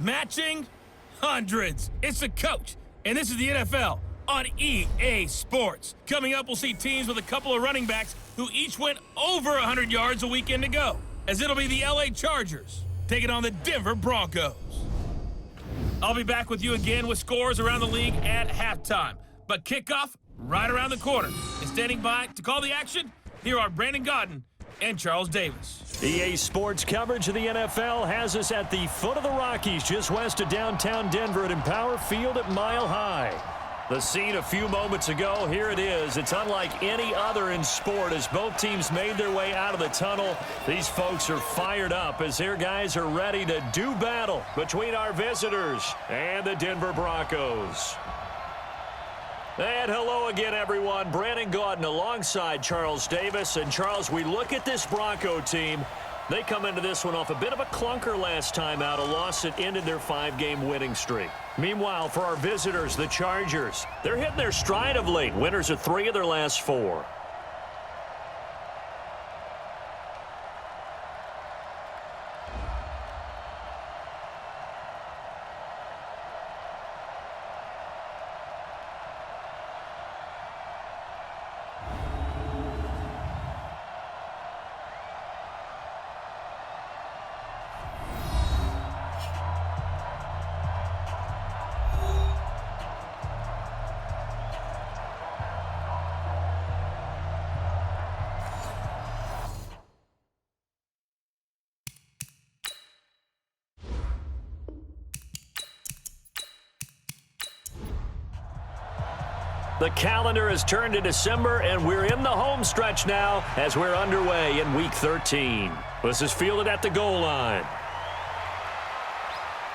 matching hundreds. It's the coach, and this is the NFL on EA Sports. Coming up, we'll see teams with a couple of running backs who each went over 100 yards a weekend ago, as it'll be the LA Chargers taking on the Denver Broncos. I'll be back with you again with scores around the league at halftime, but kickoff right around the corner. And standing by to call the action, here are Brandon Gaudin and Charles Davis. EA Sports coverage of the NFL has us at the foot of the Rockies, just west of downtown Denver at Empower Field at Mile High. The scene a few moments ago, here it is. It's unlike any other in sport as both teams made their way out of the tunnel. These folks are fired up as their guys are ready to do battle between our visitors and the Denver Broncos. And hello again, everyone. Brandon Gaudin alongside Charles Davis. And, Charles, we look at this Bronco team. They come into this one off a bit of a clunker last time out, a loss that ended their 5-game winning streak. Meanwhile, for our visitors, the Chargers, they're hitting their stride of late. Winners of 3 of their last 4. The calendar has turned to December, and we're in the home stretch now as we're underway in Week 13. This is fielded at the goal line.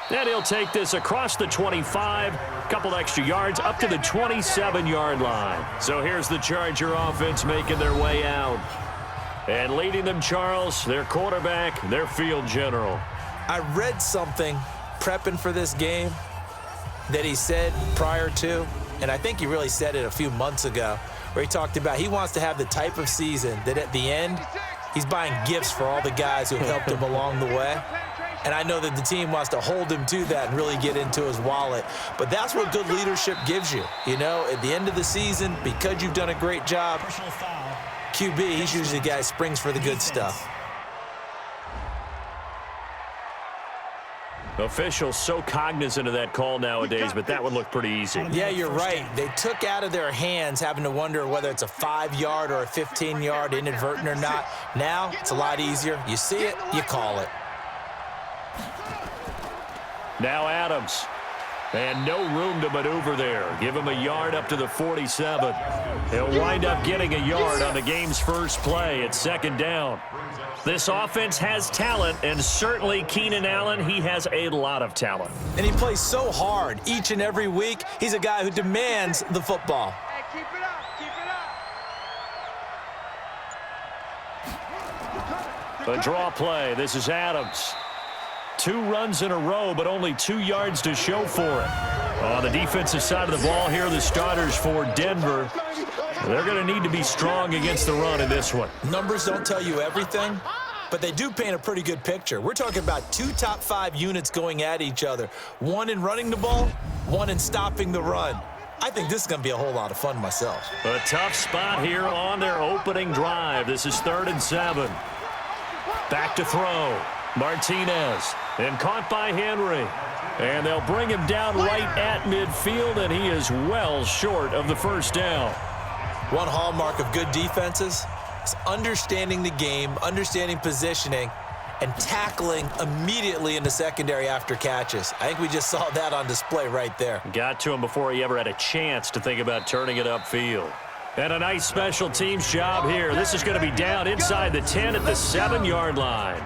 And he'll take this across the 25, a couple extra yards up to the 27-yard line. So here's the Charger offense making their way out. And leading them, Charles, their quarterback, their field general. I read something prepping for this game that he said prior to, and I think he really said it a few months ago, where he talked about he wants to have the type of season that at the end, he's buying gifts for all the guys who have helped him along the way. And I know that the team wants to hold him to that and really get into his wallet. But that's what good leadership gives you. You know, at the end of the season, because you've done a great job, QB, he's usually the guy who springs for the good stuff. Officials so cognizant of that call nowadays, but that would look pretty easy. Yeah, you're right. They took out of their hands having to wonder whether it's a 5-yard or a 15-yard inadvertent or not. Now, it's a lot easier. You see it, you call it. Now Adams. And no room to maneuver there. Give him a yard up to the 47. He'll wind up getting a yard on the game's first play at 2nd down. This offense has talent, and certainly Keenan Allen, he has a lot of talent. And he plays so hard each and every week. He's a guy who demands the football. Hey, keep it up, keep it up. A draw play. This is Adams. 2 runs in a row, but only 2 yards to show for it. On the defensive side of the ball here, the starters for Denver. They're going to need to be strong against the run in this one. Numbers don't tell you everything, but they do paint a pretty good picture. We're talking about 2 top 5 units going at each other. 1 in running the ball, 1 in stopping the run. I think this is going to be a whole lot of fun myself. A tough spot here on their opening drive. This is 3rd and 7. Back to throw. Martinez. And caught by Henry. And they'll bring him down right at midfield, and he is well short of the first down. One hallmark of good defenses is understanding the game, understanding positioning, and tackling immediately in the secondary after catches. I think we just saw that on display right there. Got to him before he ever had a chance to think about turning it upfield. And a nice special teams job here. This is going to be down inside the 10 at the 7-yard line.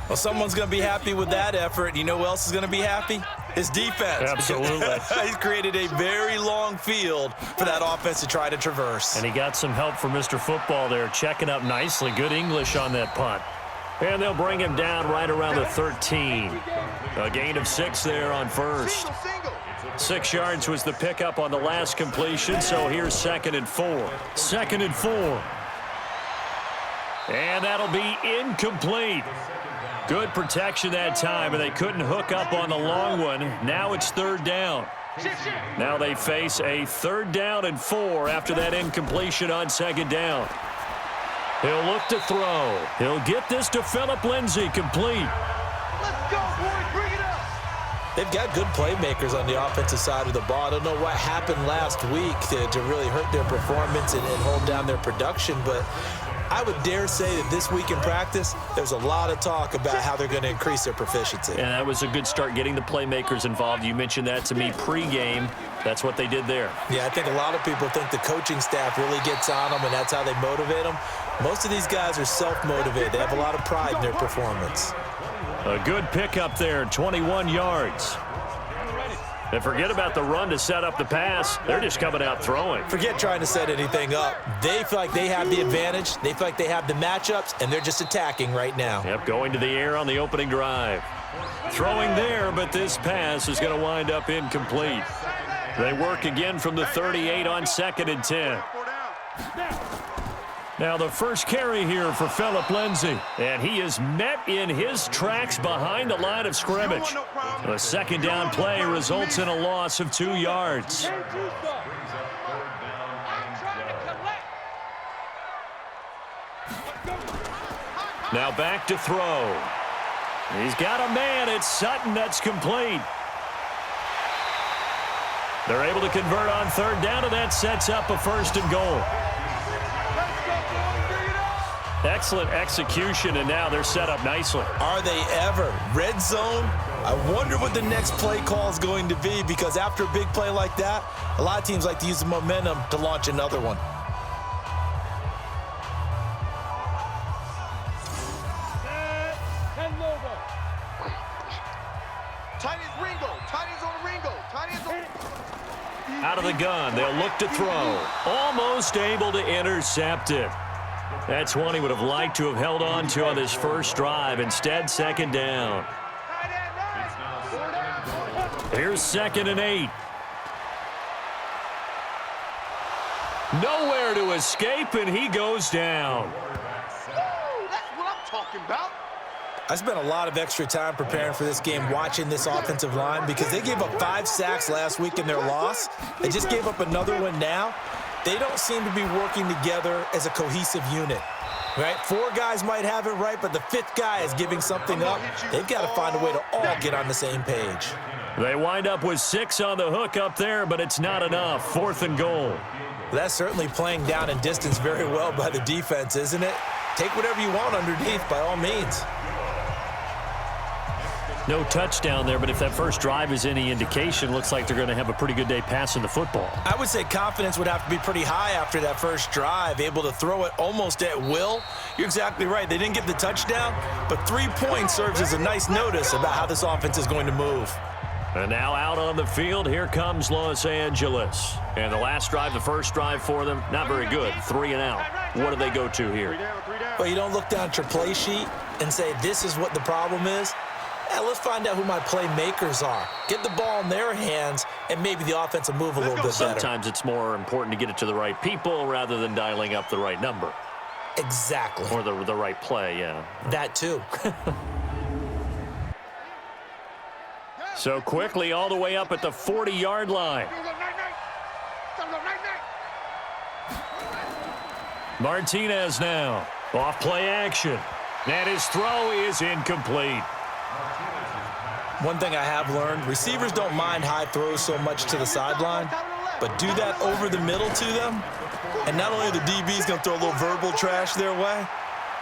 Well, someone's going to be happy with that effort. You know who else is going to be happy? His defense. Absolutely. He's created a very long field for that offense to try to traverse. And he got some help from Mr. Football there, checking up nicely. Good English on that punt. And they'll bring him down right around the 13. A gain of 6 there on first. 6 yards was the pickup on the last completion, so here's 2nd and 4. 2nd and 4. And that'll be incomplete. Good protection that time, and they couldn't hook up on the long one. Now it's third down. Now they face a 3rd down and 4 after that incompletion on 2nd down. He'll look to throw. He'll get this to Phillip Lindsay, complete. Let's go, boys. Bring it up. They've got good playmakers on the offensive side of the ball. I don't know what happened last week to really hurt their performance and hold down their production, but I would dare say that this week in practice, there's a lot of talk about how they're going to increase their proficiency. And that was a good start, getting the playmakers involved. You mentioned that to me pregame. That's what they did there. Yeah, I think a lot of people think the coaching staff really gets on them, and that's how they motivate them. Most of these guys are self-motivated. They have a lot of pride in their performance. A good pickup there, 21 yards. And forget about the run to set up the pass. They're just coming out throwing. Forget trying to set anything up. They feel like they have the advantage. They feel like they have the matchups, and they're just attacking right now. Yep, going to the air on the opening drive. Throwing there, but this pass is going to wind up incomplete. They work again from the 38 on 2nd and 10. Now the first carry here for Phillip Lindsay. And he is met in his tracks behind the line of scrimmage. The 2nd down play results in a loss of 2 yards. Now back to throw. He's got a man. It's Sutton. That's complete. They're able to convert on 3rd down, and that sets up a 1st and goal. Excellent execution, and now they're set up nicely. Are they ever? Red zone? I wonder what the next play call is going to be, because after a big play like that, a lot of teams like to use the momentum to launch another one. Out of the gun, they'll look to throw. Almost able to intercept it. That's one he would have liked to have held on to on this first drive. Instead, 2nd down. Here's 2nd and 8. Nowhere to escape, and he goes down. That's what I'm talking about. I spent a lot of extra time preparing for this game, watching this offensive line, because they gave up 5 sacks last week in their loss. They just gave up another one now. They don't seem to be working together as a cohesive unit, right? 4 guys might have it right, but the 5th guy is giving something up. They've got to find a way to all get on the same page. They wind up with 6 on the hook up there, but it's not enough. 4th and goal. That's certainly playing down and distance very well by the defense, isn't it? Take whatever you want underneath, by all means. No touchdown there, but if that first drive is any indication, looks like they're going to have a pretty good day passing the football. I would say confidence would have to be pretty high after that first drive, able to throw it almost at will. You're exactly right. They didn't get the touchdown, but 3 points serves as a nice notice about how this offense is going to move. And now out on the field, here comes Los Angeles. And the last drive, the first drive for them, not very good. 3 and out. What do they go to here? Well, you don't look down at your play sheet and say, this is what the problem is. Yeah, let's find out who my playmakers are. Get the ball in their hands, and maybe the offense will move a little bit better. Sometimes it's more important to get it to the right people rather than dialing up the right number. Exactly. Or the right play, yeah. That too. So quickly all the way up at the 40-yard line. Martinez now. Off play action. And his throw is incomplete. One thing I have learned, receivers don't mind high throws so much to the sideline, but do that over the middle to them, and not only are the DBs going to throw a little verbal trash their way,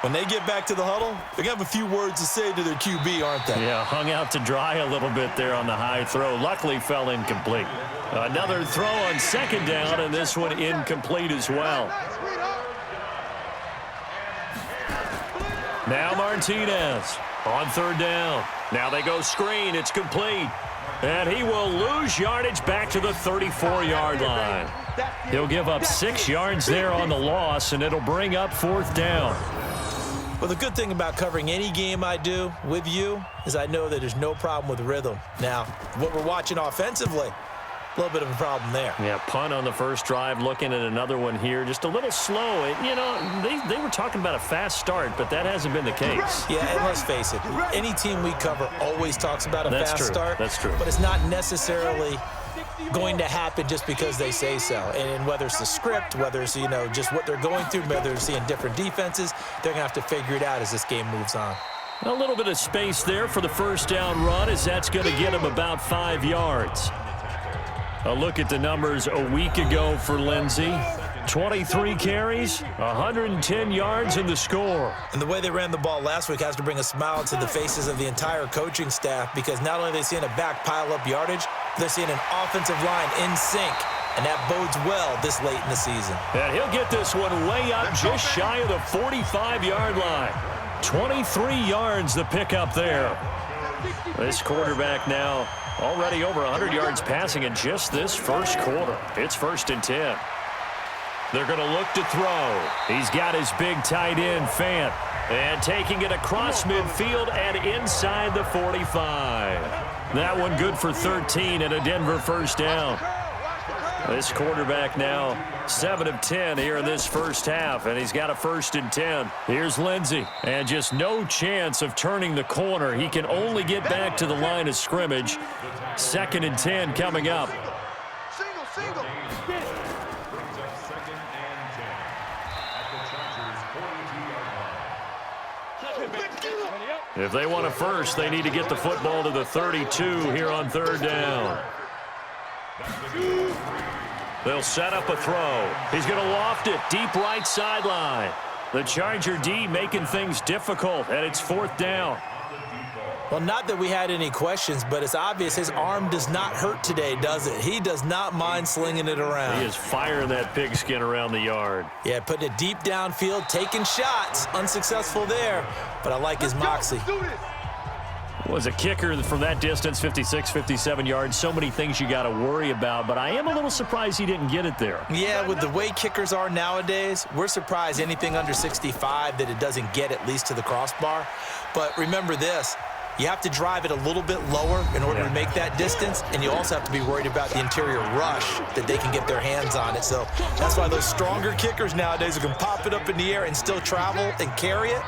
when they get back to the huddle, they're going to have a few words to say to their QB, aren't they? Yeah, hung out to dry a little bit there on the high throw. Luckily fell incomplete. Another throw on 2nd down, and this one incomplete as well. Now Martinez on 3rd down. Now they go screen. It's complete. And he will lose yardage back to the 34-yard line. He'll give up 6 yards there on the loss, and it'll bring up 4th down. Well, the good thing about covering any game I do with you is I know that there's no problem with rhythm. Now, what we're watching offensively, a little bit of a problem there. Yeah, punt on the first drive, looking at another one here. Just a little slow. You know, they were talking about a fast start, but that hasn't been the case. Yeah, and let's face it, any team we cover always talks about a fast start. That's true. But it's not necessarily going to happen just because they say so. And whether it's the script, whether it's, you know, just what they're going through, whether they're seeing different defenses, they're going to have to figure it out as this game moves on. A little bit of space there for the first down run, as that's going to get him about 5 yards. A look at the numbers a week ago for Lindsey. 23 carries, 110 yards in the score. And the way they ran the ball last week has to bring a smile to the faces of the entire coaching staff, because not only are they seeing a back pile up yardage, they're seeing an offensive line in sync, and that bodes well this late in the season. And he'll get this one way up just shy of the 45-yard line. 23 yards the pickup there. This quarterback now already over 100 yards passing in just this first quarter. It's 1st and 10. They're going to look to throw. He's got his big tight end, Fant. And taking it across midfield and inside the 45. That one good for 13 and a Denver first down. This quarterback now 7 of 10 here in this first half, and he's got a 1st and 10. Here's Lindsey, and just no chance of turning the corner. He can only get back to the line of scrimmage. 2nd and 10 coming up. Single. If they want a first, they need to get the football to the 32 here on 3rd down. They'll set up a throw. He's going to loft it deep right sideline. The Charger D making things difficult, and it's 4th down. Well, not that we had any questions, but it's obvious his arm does not hurt today, does it? He does not mind slinging it around. He is firing that pigskin around the yard. Yeah, putting it deep downfield, taking shots. Unsuccessful there, but I like his moxie. Was a kicker from that distance, 56, 57 yards. So many things you got to worry about, but I am a little surprised he didn't get it there. Yeah, with the way kickers are nowadays, we're surprised anything under 65 that it doesn't get at least to the crossbar. But remember this. You have to drive it a little bit lower in order to make that distance, and you also have to be worried about the interior rush that they can get their hands on it. So that's why those stronger kickers nowadays who can pop it up in the air and still travel and carry it,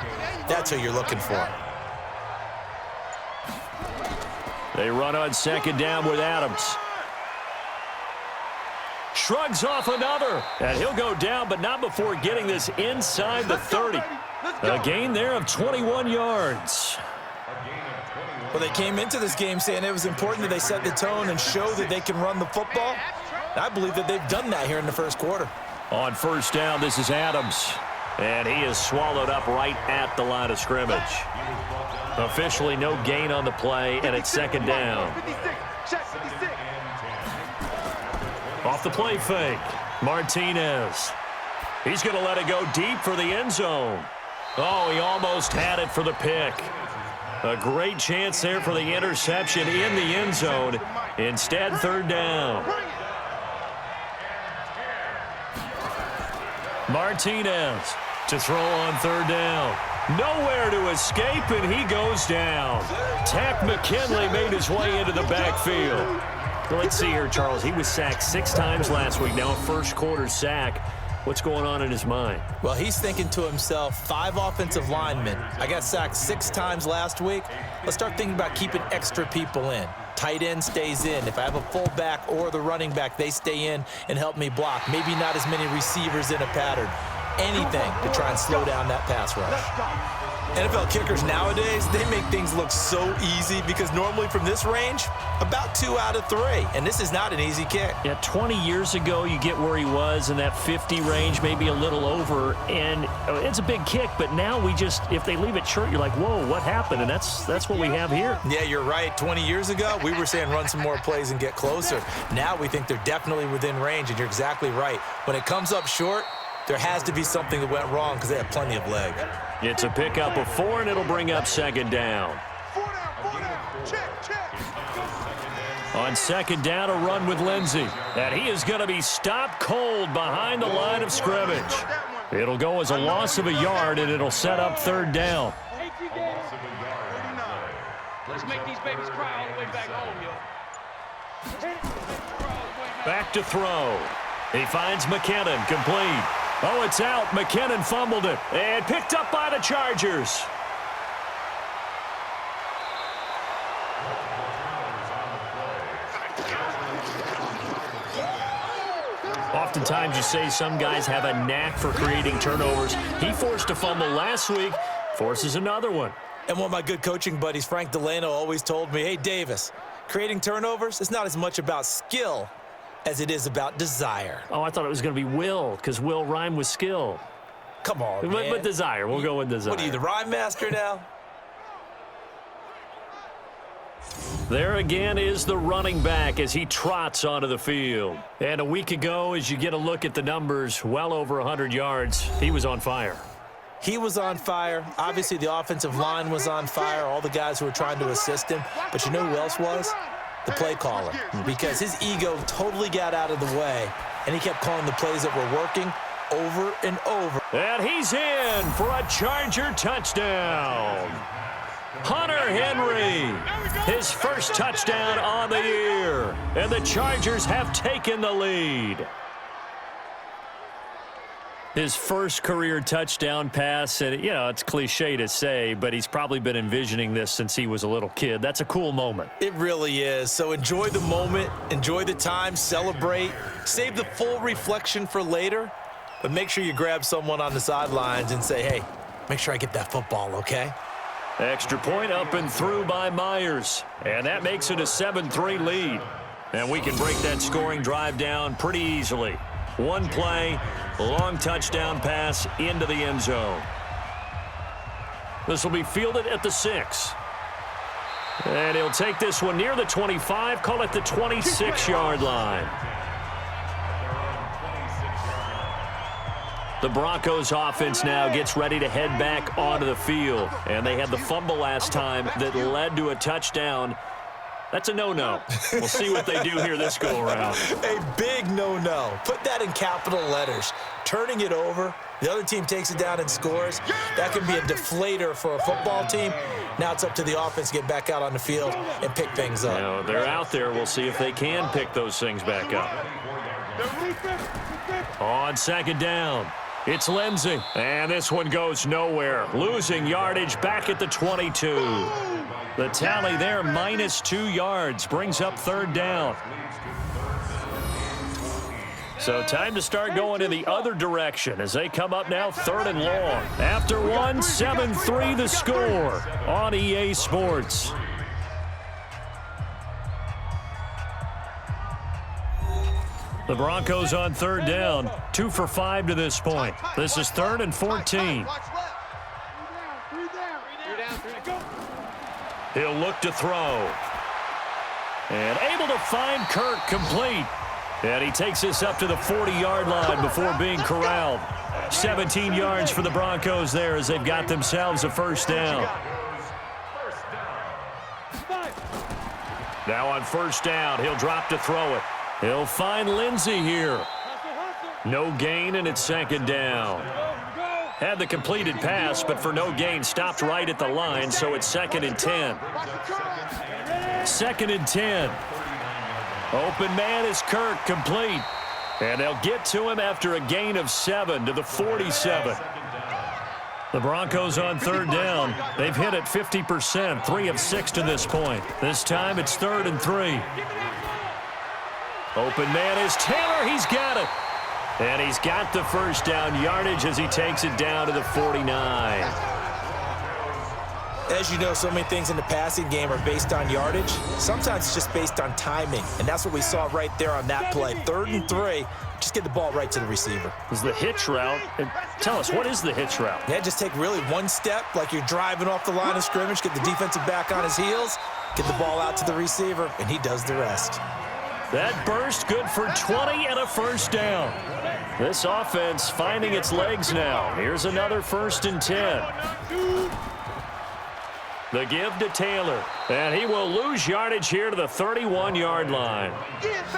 that's who you're looking for. They run on 2nd down with Adams. Shrugs off another, and he'll go down, but not before getting this inside the 30. A gain there of 21 yards. Well, they came into this game saying it was important that they set the tone and show that they can run the football. I believe that they've done that here in the first quarter. On 1st down, this is Adams. And he is swallowed up right at the line of scrimmage. Officially no gain on the play, and it's 2nd down. Off the play fake, Martinez. He's going to let it go deep for the end zone. Oh, he almost had it for the pick. A great chance there for the interception in the end zone. Instead, 3rd down. Martinez to throw on 3rd down. Nowhere to escape, and he goes down. Tack McKinley made his way into the backfield. Let's see here, Charles. He was sacked 6 times last week. Now a first quarter sack. What's going on in his mind? Well, he's thinking to himself, 5 offensive linemen. I got sacked 6 times last week. Let's start thinking about keeping extra people in. Tight end stays in. If I have a fullback or the running back, they stay in and help me block. Maybe not as many receivers in a pattern. Anything to try and slow down that pass rush. NFL kickers nowadays, they make things look so easy because normally from this range, about 2 out of 3. And this is not an easy kick. Yeah, 20 years ago, you get where he was in that 50 range, maybe a little over, and it's a big kick. But now we just, if they leave it short, you're like, whoa, what happened? And that's what we have here. Yeah, you're right. 20 years ago, we were saying run some more plays and get closer. Now we think they're definitely within range, and you're exactly right. When it comes up short, there has to be something that went wrong because they have plenty of leg. It's a pickup of 4, and it'll bring up 2nd down. 4 down. Check. On 2nd down, a run with Lindsey. And he is going to be stopped cold behind the line of scrimmage. It'll go as a loss of a yard, and it'll set up 3rd down. Let's make these babies cry all the way back home, yo. Back to throw. He finds McKinnon, complete. Oh, it's out. McKinnon fumbled it and picked up by the Chargers. Oftentimes you say some guys have a knack for creating turnovers. He forced a fumble last week, forces another one. And one of my good coaching buddies, Frank Delano, always told me, hey, Davis, creating turnovers is not as much about skill as it is about desire. Oh, I thought it was going to be will, because will rhyme with skill. Come on, man. But desire. We'll go with desire. What are you, the rhyme master now? There again is the running back as he trots onto the field. And a week ago, as you get a look at the numbers, well over 100 yards, he was on fire. He was on fire. Obviously, the offensive line was on fire, all the guys who were trying to assist him. But you know who else was? The play caller. Because his ego totally got out of the way, and he kept calling the plays that were working over and over. And he's in for a Charger touchdown. Hunter Henry, his first touchdown on the year. And the Chargers have taken the lead. His first career touchdown pass, and you know, it's cliche to say, but he's probably been envisioning this since he was a little kid. That's a cool moment. It really is. So enjoy the moment, enjoy the time, celebrate, save the full reflection for later, but make sure you grab someone on the sidelines and say, hey, make sure I get that football, okay? Extra point up and through by Myers, and that makes it a 7-3 lead. And we can break that scoring drive down pretty easily. One play, long touchdown pass into the end zone. This will be fielded at the 6. And he'll take this one near the 25, call it the 26-yard line. The Broncos offense now gets ready to head back onto the field. And they had the fumble last time that led to a touchdown. That's a no-no. We'll see what they do here this go-around. A big no-no. Put that in capital letters. Turning it over, the other team takes it down and scores. That can be a deflator for a football team. Now it's up to the offense to get back out on the field and pick things up. You know, they're out there. We'll see if they can pick those things back up. On second down, it's Lindsey. And this one goes nowhere. Losing yardage back at the 22. The tally there, -2 yards, brings up third down. So time to start going in the other direction as they come up now third and long. After one, 7-3 the score on EA Sports. The Broncos on third down, 2 for 5 to this point. This is 3rd and 14. He'll look to throw. And able to find Kirk, complete. And he takes this up to the 40-yard line before being corralled. 17 yards for the Broncos there as they've got themselves a first down. Now on first down, he'll drop to throw it. He'll find Lindsey here. No gain, and it's second down. Had the completed pass, but for no gain, stopped right at the line, so it's 2nd and 10. 2nd and 10. Open man is Kirk, complete. And they'll get to him after a gain of 7 to the 47. The Broncos on third down. They've hit it 50%, 3 of 6 to this point. This time it's 3rd and 3. Open man is Taylor. He's got it. And he's got the first down yardage as he takes it down to the 49. As you know, so many things in the passing game are based on yardage. Sometimes it's just based on timing, and that's what we saw right there on that play. 3rd and 3. Just get the ball right to the receiver. This is the hitch route. And tell us, what is the hitch route? Yeah, just take really one step like you're driving off the line of scrimmage, get the defensive back on his heels, get the ball out to the receiver, and he does the rest. That burst good for 20 and a first down. This offense finding its legs now. Here's another 1st and 10. The give to Taylor. And he will lose yardage here to the 31-yard line.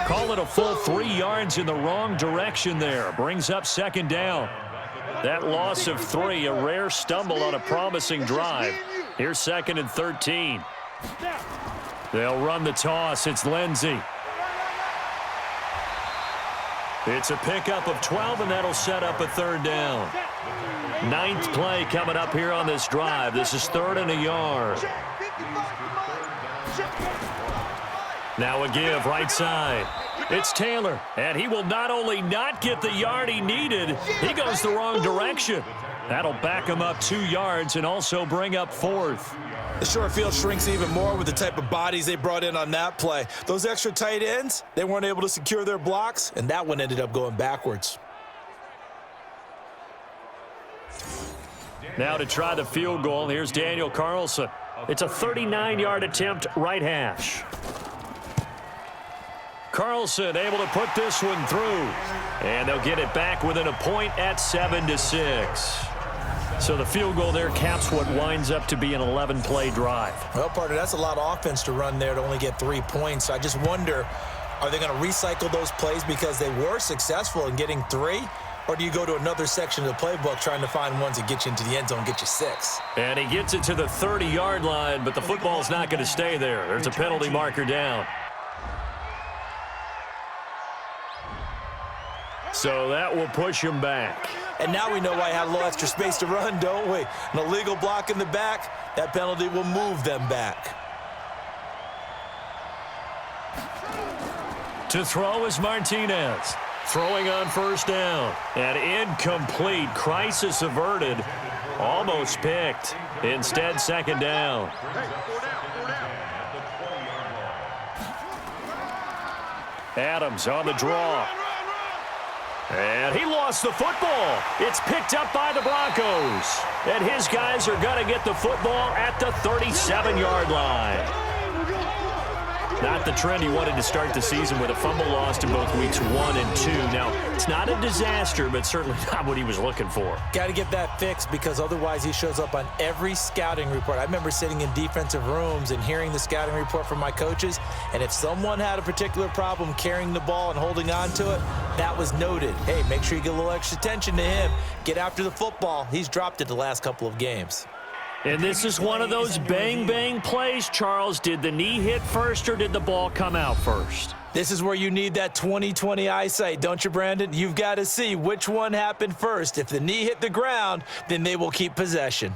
Call it a full 3 yards in the wrong direction there. Brings up second down. That loss of 3, a rare stumble on a promising drive. Here's 2nd and 13. They'll run the toss. It's Lindsey. It's a pickup of 12, and that'll set up a third down. 9th play coming up here on this drive. This is 3rd and a yard. Now a give right side. It's Taylor, and he will not only not get the yard he needed, he goes the wrong direction. That'll back him up 2 yards and also bring up 4th. The short field shrinks even more with the type of bodies they brought in on that play. Those extra tight ends, they weren't able to secure their blocks, and that one ended up going backwards. Now to try the field goal, here's Daniel Carlson. It's a 39-yard attempt, right hash. Carlson able to put this one through. And they'll get it back within a point at 7-6. So the field goal there caps what winds up to be an 11-play drive. Well, partner, that's a lot of offense to run there to only get 3 points. I just wonder, are they going to recycle those plays because they were successful in getting 3? Or do you go to another section of the playbook trying to find ones that get you into the end zone and get you 6? And he gets it to the 30-yard line, but the football's not going to stay there. There's a penalty marker down. So that will push him back. And now we know why I had a little extra space to run, don't we? An illegal block in the back, that penalty will move them back. To throw is Martinez. Throwing on first down. And incomplete. Crisis averted. Almost picked. Instead, second down. Adams on the draw. And he lost the football. It's picked up by the Broncos. And his guys are going to get the football at the 37-yard line. Not the trend he wanted to start the season with a fumble lost in both weeks 1 and 2. Now, it's not a disaster, but certainly not what he was looking for. Got to get that fixed because otherwise he shows up on every scouting report. I remember sitting in defensive rooms and hearing the scouting report from my coaches, and if someone had a particular problem carrying the ball and holding on to it, that was noted. Hey, make sure you get a little extra attention to him. Get after the football. He's dropped it the last couple of games. And this is one of those bang-bang plays, Charles. Did the knee hit first or did the ball come out first? This is where you need that 20/20 eyesight, don't you, Brandon? You've got to see which one happened first. If the knee hit the ground, then they will keep possession.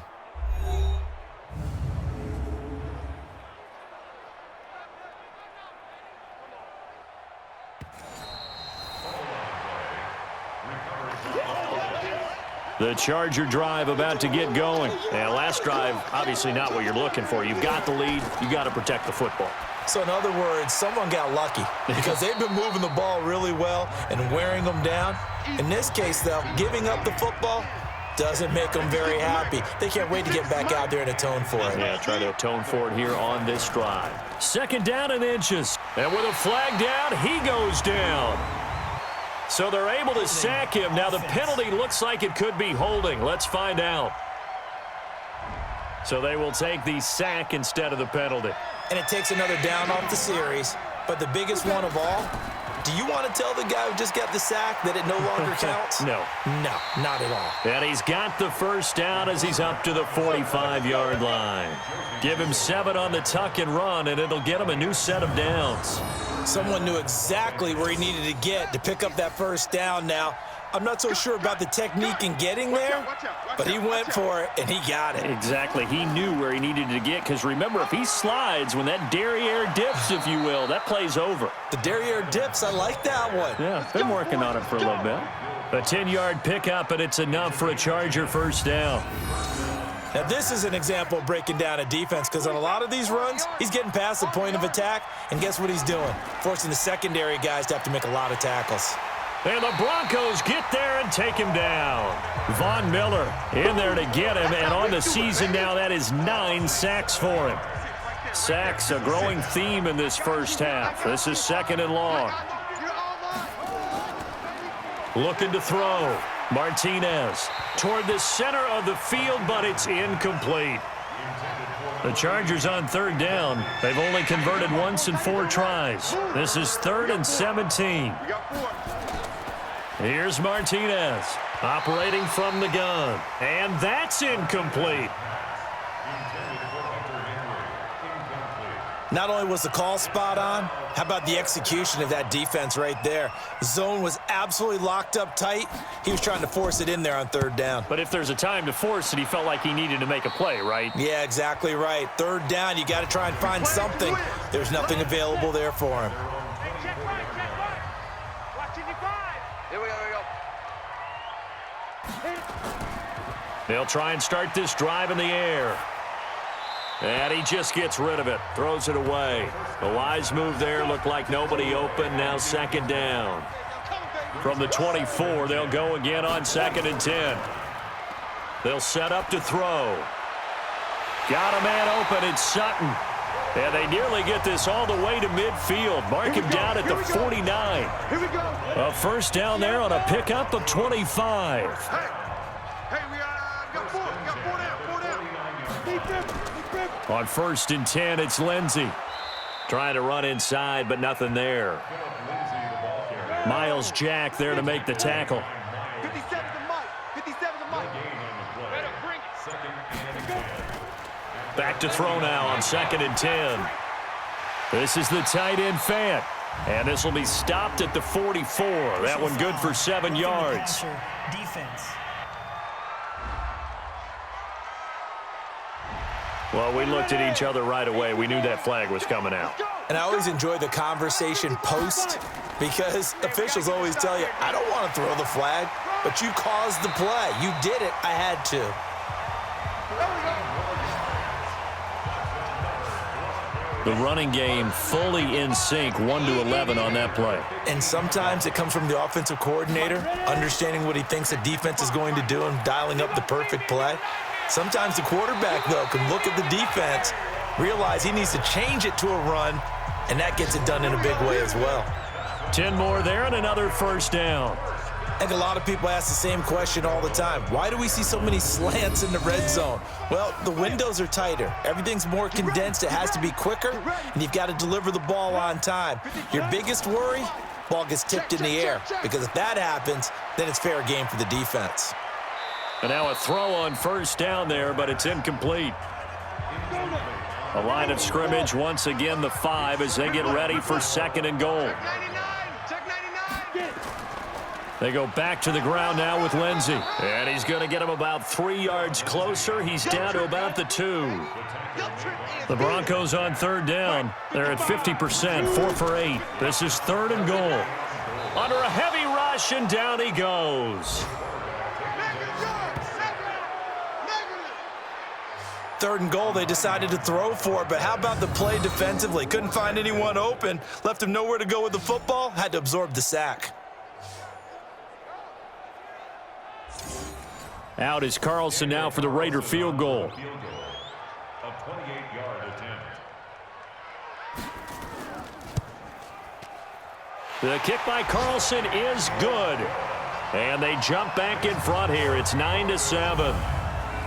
The Charger drive about to get going. And last drive, obviously not what you're looking for. You've got the lead. You got to protect the football. So in other words, someone got lucky because they've been moving the ball really well and wearing them down. In this case, though, giving up the football doesn't make them very happy. They can't wait to get back out there and atone for it. Yeah, try to atone for it here on this drive. Second down and inches. And with a flag down, he goes down. So they're able to sack him. Now the penalty looks like it could be holding. Let's find out. So they will take the sack instead of the penalty. And it takes another down off the series. But the biggest one of all, do you want to tell the guy who just got the sack that it no longer counts? No. No, not at all. And he's got the first down as he's up to the 45-yard line. Give him 7 on the tuck and run, and it'll get him a new set of downs. Someone knew exactly where he needed to get to pick up that first down now. I'm not so sure about the technique in getting there, but he went for it, and he got it. Exactly. He knew where he needed to get, because remember, if he slides, when that derriere dips, if you will, that play's over. The derriere dips, I like that one. Yeah, been working on it for a little bit. A 10-yard pickup, and it's enough for a Charger first down. Now, this is an example of breaking down a defense because on a lot of these runs, he's getting past the point of attack, and guess what he's doing? Forcing the secondary guys to have to make a lot of tackles. And the Broncos get there and take him down. Von Miller in there to get him, and on the season now, that is 9 sacks for him. Sacks, a growing theme in this first half. This is second and long. Looking to throw. Martinez toward the center of the field, but it's incomplete. The Chargers on third down. They've only converted once in 4 tries. This is 3rd and 17. Here's Martinez operating from the gun, and that's incomplete. Not only was the call spot on, How about the execution of that defense right there? Zone was absolutely locked up tight. He was trying to force it in there on third down. But if there's a time to force it, he felt like he needed to make a play, right? Yeah, exactly right. Third down, you got to try and find something. There's nothing available there for him. Check right. Watching your five. Here we go. They'll try and start this drive in the air. And he just gets rid of it, throws it away. A wise move there, looked like nobody open, now second down. From the 24, they'll go again on 2nd and 10. They'll set up to throw. Got a man open, it's Sutton. And they nearly get this all the way to midfield. Mark him down at the 49. Here we go. A first down there on a pickup of 25. Hey, we got four down. Defense. On 1st and 10, it's Lindsey. Trying to run inside, but nothing there. Miles Jack there to make the tackle. 57 to Mike. Better bring it. Back to throw now on 2nd and 10. This is the tight end Fant. And this will be stopped at the 44. That one good for 7 yards. Defense. Well, we looked at each other right away. We knew that flag was coming out. And I always enjoy the conversation post because officials always tell you, I don't want to throw the flag, but you caused the play. You did it. I had to. The running game fully in sync, 1-11 on that play. And sometimes it comes from the offensive coordinator, understanding what he thinks the defense is going to do and dialing up the perfect play. Sometimes the quarterback, though, can look at the defense, realize he needs to change it to a run, and that gets it done in a big way as well. 10 more there and another first down. I think a lot of people ask the same question all the time. Why do we see so many slants in the red zone? Well, the windows are tighter. Everything's more condensed. It has to be quicker, and you've got to deliver the ball on time. Your biggest worry, ball gets tipped in the air, because if that happens, then it's fair game for the defense. And now a throw on first down there, but it's incomplete. A line of scrimmage, once again the 5 as they get ready for 2nd and goal. They go back to the ground now with Lindsey. And he's going to get him about 3 yards closer. He's down to about the 2. The Broncos on 3rd down. They're at 50%, 4 for 8. This is 3rd and goal. Under a heavy rush, and down he goes. 3rd and goal, they decided to throw for it, but how about the play defensively? Couldn't find anyone open, left him nowhere to go with the football, had to absorb the sack. Out is Carlson now for the Raider field goal. The kick by Carlson is good. And they jump back in front here. It's 9-7.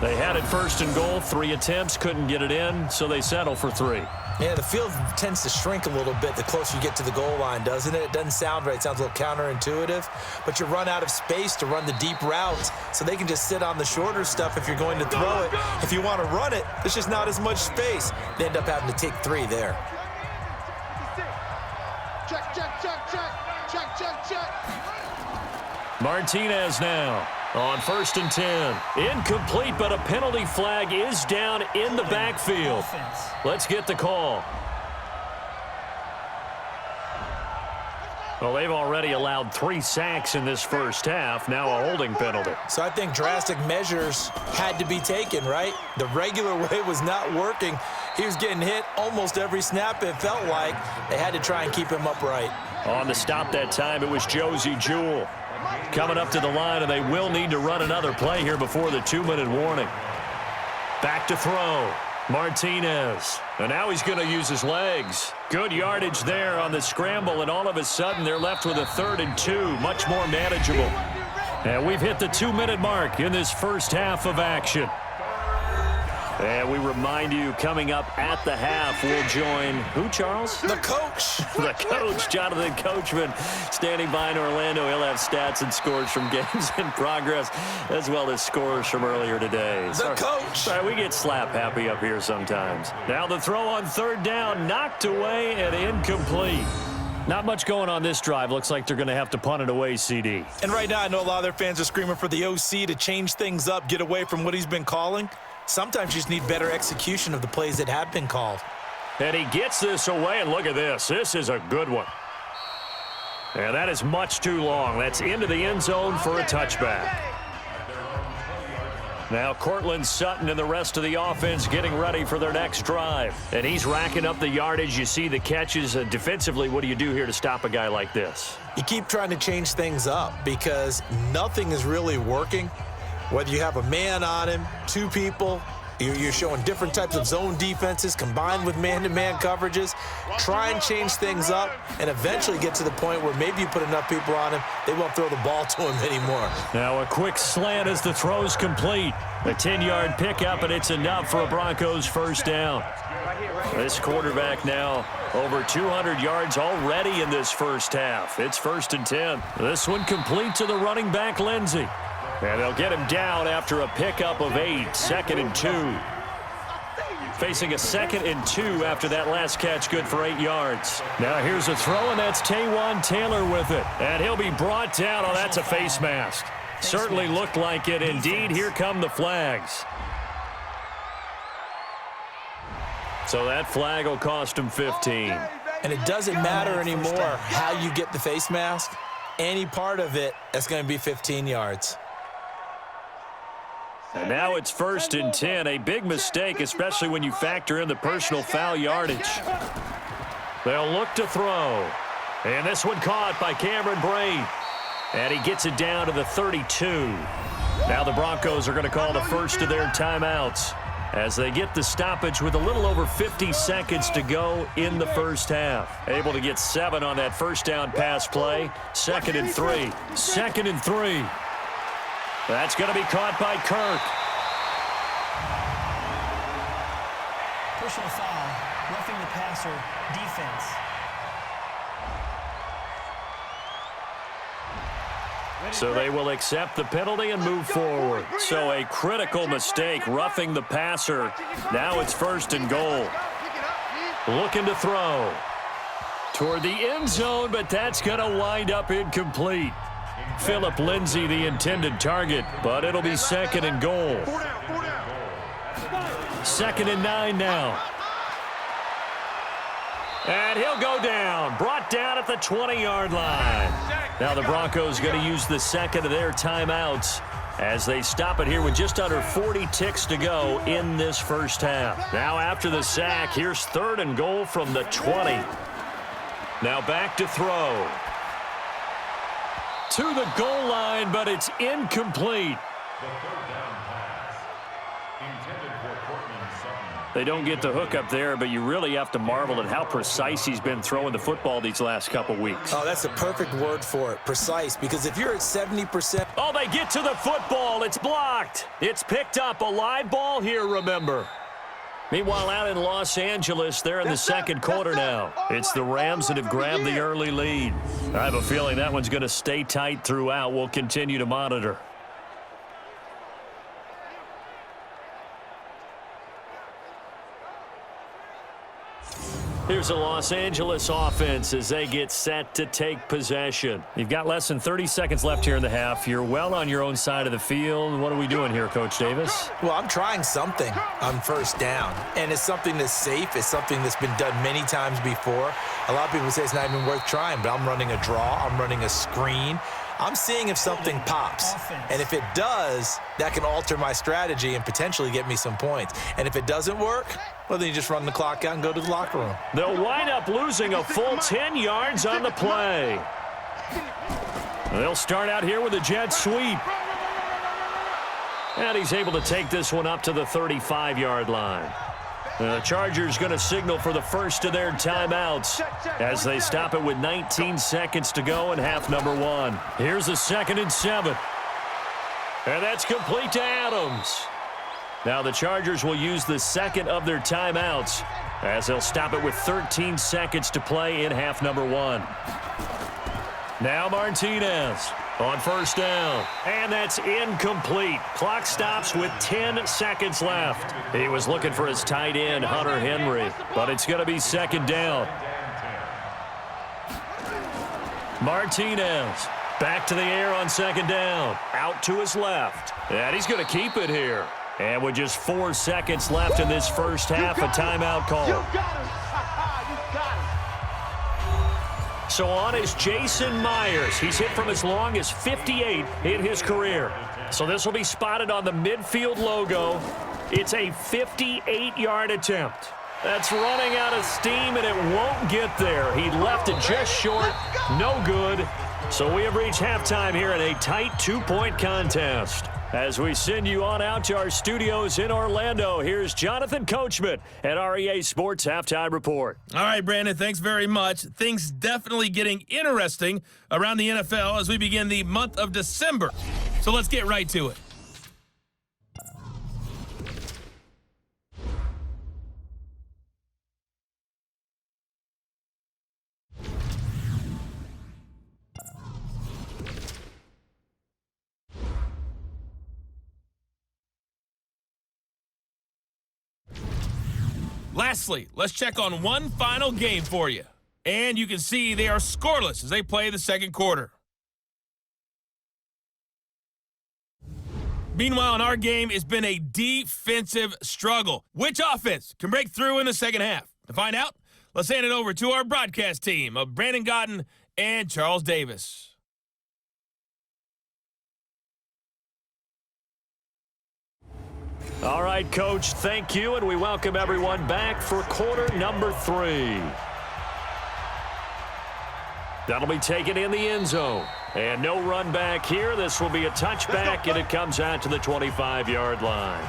They had it 1st and goal, 3 attempts, couldn't get it in, so they settle for 3. Yeah, the field tends to shrink a little bit the closer you get to the goal line, doesn't it? It doesn't sound right. It sounds a little counterintuitive, but you run out of space to run the deep routes, so they can just sit on the shorter stuff if you're going to throw it. If you want to run it, there's just not as much space. They end up having to take 3 there. Check. Martinez now on 1st and 10. Incomplete, but a penalty flag is down in the backfield. Let's get the call. Well, they've already allowed 3 sacks in this first half, now a holding penalty. So I think drastic measures had to be taken, right? The regular way was not working. He was getting hit almost every snap, it felt like. They had to try and keep him upright. On the stop that time, it was Josie Jewell. Coming up to the line, and they will need to run another play here before the 2-minute warning. Back to throw. Martinez. And now he's going to use his legs. Good yardage there on the scramble, and all of a sudden they're left with a 3rd and 2. Much more manageable. And we've hit the 2-minute mark in this first half of action. And we remind you, coming up at the half, we'll join who, Charles? The coach. The coach, Jonathan Coachman, standing by in Orlando. He'll have stats and scores from games in progress, as well as scores from earlier today. The coach. Sorry, we get slap happy up here sometimes. Now the throw on third down, knocked away and incomplete. Not much going on this drive. Looks like they're going to have to punt it away, CD. And right now, I know a lot of their fans are screaming for the OC to change things up, get away from what he's been calling. Sometimes you just need better execution of the plays that have been called. And he gets this away, and look at this. This is a good one. And that is much too long. That's into the end zone for a touchback. Now Cortland Sutton and the rest of the offense getting ready for their next drive. And he's racking up the yardage. You see the catches. Defensively, what do you do here to stop a guy like this? You keep trying to change things up because nothing is really working. Whether you have a man on him, two people, you're showing different types of zone defenses combined with man-to-man coverages. Try and change things up and eventually get to the point where maybe you put enough people on him, they won't throw the ball to him anymore. Now a quick slant as the throw's complete. A 10-yard pickup, and it's enough for a Broncos first down. This quarterback now over 200 yards already in this first half. It's 1st and 10. This one complete to the running back, Lindsey. And they'll get him down after a pickup of 8, 2nd and 2. Facing a 2nd and 2 after that last catch, good for 8 yards. Now here's a throw, and that's Taywan Taylor with it. And he'll be brought down. Oh, that's a face mask. Certainly looked like it. Indeed, here come the flags. So that flag will cost him 15. And it doesn't matter anymore how you get the face mask. Any part of it, that's going to be 15 yards. And now it's 1st and 10. A big mistake, especially when you factor in the personal foul yardage. They'll look to throw. And this one caught by Cameron Brate. And he gets it down to the 32. Now the Broncos are going to call the first of their timeouts as they get the stoppage with a little over 50 seconds to go in the first half. Able to get 7 on that first down pass play. 2nd and 3. 2nd and 3. That's going to be caught by Kirk. Personal foul, roughing the passer, defense. So they will accept the penalty and move forward. So a critical mistake, roughing the passer. Now it's 1st and goal. Looking to throw toward the end zone, but that's going to wind up incomplete. Phillip Lindsay, the intended target, but it'll be 2nd and goal. 2nd and 9 now. And he'll go down, brought down at the 20-yard line. Now the Broncos going to use the second of their timeouts as they stop it here with just under 40 ticks to go in this first half. Now after the sack, here's 3rd and goal from the 20. Now back to throw. To the goal line, but it's incomplete. The 3rd down pass, intended for Cortland Sutton. They don't get the hook up there, but you really have to marvel at how precise he's been throwing the football these last couple weeks. Oh, that's the perfect word for it, precise, because if you're at 70%. Oh, they get to the football. It's blocked. It's picked up. A live ball here, remember. Meanwhile, out in Los Angeles, they're in the second quarter now. It's the Rams that have grabbed the early lead. I have a feeling that one's going to stay tight throughout. We'll continue to monitor. Here's the Los Angeles offense as they get set to take possession. You've got less than 30 seconds left here in the half. You're well on your own side of the field. What are we doing here, Coach Davis? Well, I'm trying something on 1st down, and it's something that's safe. It's something that's been done many times before. A lot of people say it's not even worth trying, but I'm running a draw. I'm running a screen. I'm seeing if something pops. And if it does, that can alter my strategy and potentially get me some points. And if it doesn't work, well, then you just run the clock out and go to the locker room. They'll wind up losing a full 10 yards on the play. They'll start out here with a jet sweep. And he's able to take this one up to the 35-yard line. The Chargers going to signal for the first of their timeouts as they stop it with 19 seconds to go in half number 1. Here's a 2nd and 7. And that's complete to Adams. Now the Chargers will use the second of their timeouts as they'll stop it with 13 seconds to play in half number 1. Now Martinez on first down. And that's incomplete. Clock stops with 10 seconds left. He was looking for his tight end, Hunter Henry, but it's going to be second down. Martinez back to the air on second down. Out to his left. And he's going to keep it here. And with just 4 seconds left in this first half, a timeout call. You got him. You got him. So on is Jason Myers. He's hit from as long as 58 in his career. So this will be spotted on the midfield logo. It's a 58-yard attempt. That's running out of steam, and it won't get there. He left it just short. No good. So we have reached halftime here in a tight 2-point contest. As we send you on out to our studios in Orlando, here's Jonathan Coachman at REA Sports Halftime Report. All right, Brandon, thanks very much. Things definitely getting interesting around the NFL as we begin the month of December. So let's get right to it. Lastly, let's check on one final game for you. And you can see they are scoreless as they play the second quarter. Meanwhile, in our game, it's been a defensive struggle. Which offense can break through in the second half? To find out, let's hand it over to our broadcast team of Brandon Godden and Charles Davis. All right, Coach, thank you, and we welcome everyone back for quarter number 3. That'll be taken in the end zone. And no run back here. This will be a touchback, and it comes out to the 25-yard line.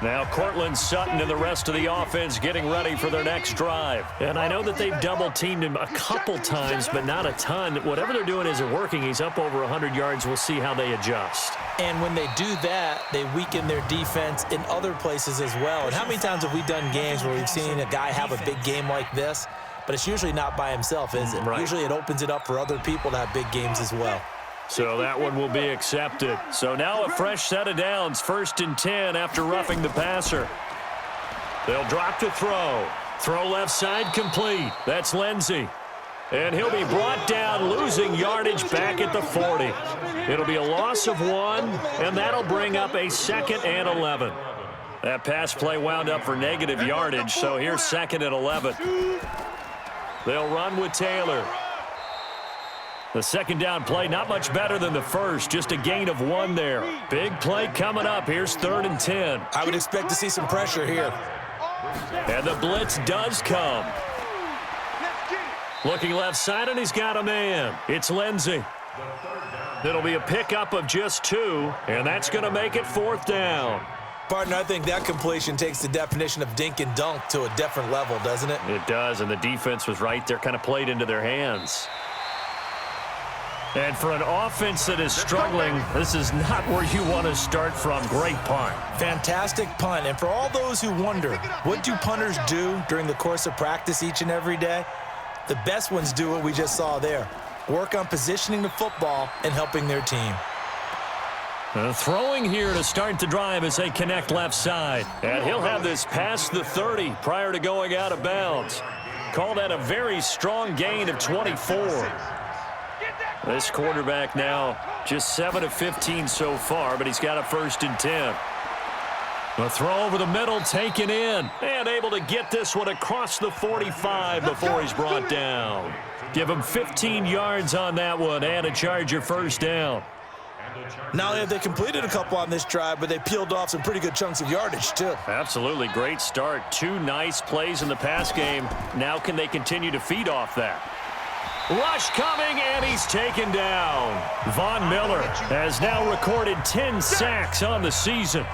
Now Cortland Sutton and the rest of the offense getting ready for their next drive. And I know that they've double-teamed him a couple times, but not a ton. Whatever they're doing isn't working. He's up over 100 yards. We'll see how they adjust. And when they do that, they weaken their defense in other places as well. And how many times have we done games where we've seen a guy have a big game like this, but it's usually not by himself, is it? Right. Usually it opens it up for other people to have big games as well. So that one will be accepted. So now a fresh set of downs, 1st and 10 after roughing the passer. They'll drop to throw. Throw left side complete. That's Lindsey. And he'll be brought down, losing yardage back at the 40. It'll be a loss of 1, and that'll bring up a 2nd and 11. That pass play wound up for negative yardage, so here's 2nd and 11. They'll run with Taylor. The second down play, not much better than the first, just a gain of 1 there. Big play coming up. Here's 3rd and 10. I would expect to see some pressure here. And the blitz does come. Looking left side, and he's got a man. It's Lindsey. It'll be a pickup of just 2, and that's going to make it 4th down. Partner, I think that completion takes the definition of dink and dunk to a different level, doesn't it? It does, and the defense was right there, kind of played into their hands. And for an offense that is struggling, this is not where you want to start from. Great punt. Fantastic punt. And for all those who wonder, what do punters do during the course of practice each and every day? The best ones do what we just saw there. Work on positioning the football and helping their team. Throwing here to start the drive as they connect left side. And he'll have this past the 30 prior to going out of bounds. Call that a very strong gain of 24. This quarterback now just 7 of 15 so far, but he's got a 1st and 10. A throw over the middle, taken in, and able to get this one across the 45 before he's brought down. Give him 15 yards on that one and a Charger 1st down. Not only have they completed a couple on this drive, but they peeled off some pretty good chunks of yardage, too. Absolutely. Great start. 2 nice plays in the pass game. Now can they continue to feed off that? Rush coming, and he's taken down. Von Miller has now recorded 10 sacks on the season.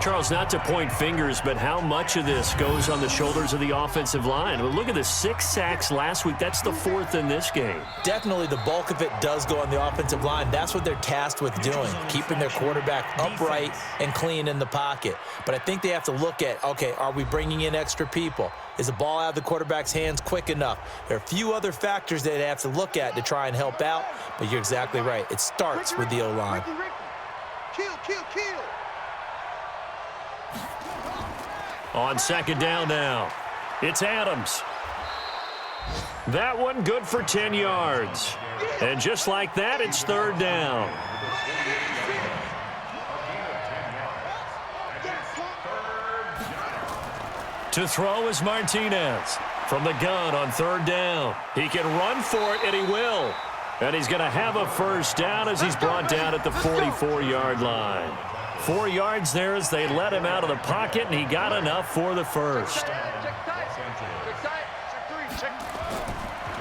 Charles, not to point fingers, but how much of this goes on the shoulders of the offensive line? Well, look at the 6 sacks last week. That's the 4th in this game. Definitely the bulk of it does go on the offensive line. That's what they're tasked with doing, keeping their quarterback upright and clean in the pocket. But I think they have to look at, okay, are we bringing in extra people? Is the ball out of the quarterback's hands quick enough? There are a few other factors that they have to look at to try and help out, but you're exactly right. It starts with the O-line. Kill, kill, kill. On 2nd down now, it's Adams. That one good for 10 yards. And just like that, it's 3rd down. To throw is Martinez from the gun on 3rd down. He can run for it, and he will. And he's going to have a 1st down as he's brought down at the 44-yard line. 4 yards there as they let him out of the pocket, and he got enough for the 1st.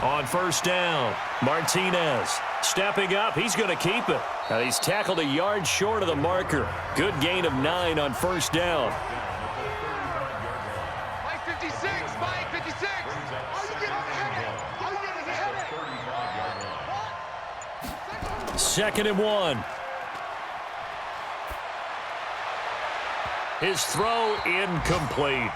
On 1st down, Martinez stepping up. He's going to keep it. And he's tackled a yard short of the marker. Good gain of 9 on 1st down. Mike 56, Mike 56. Second and 1. His throw incomplete.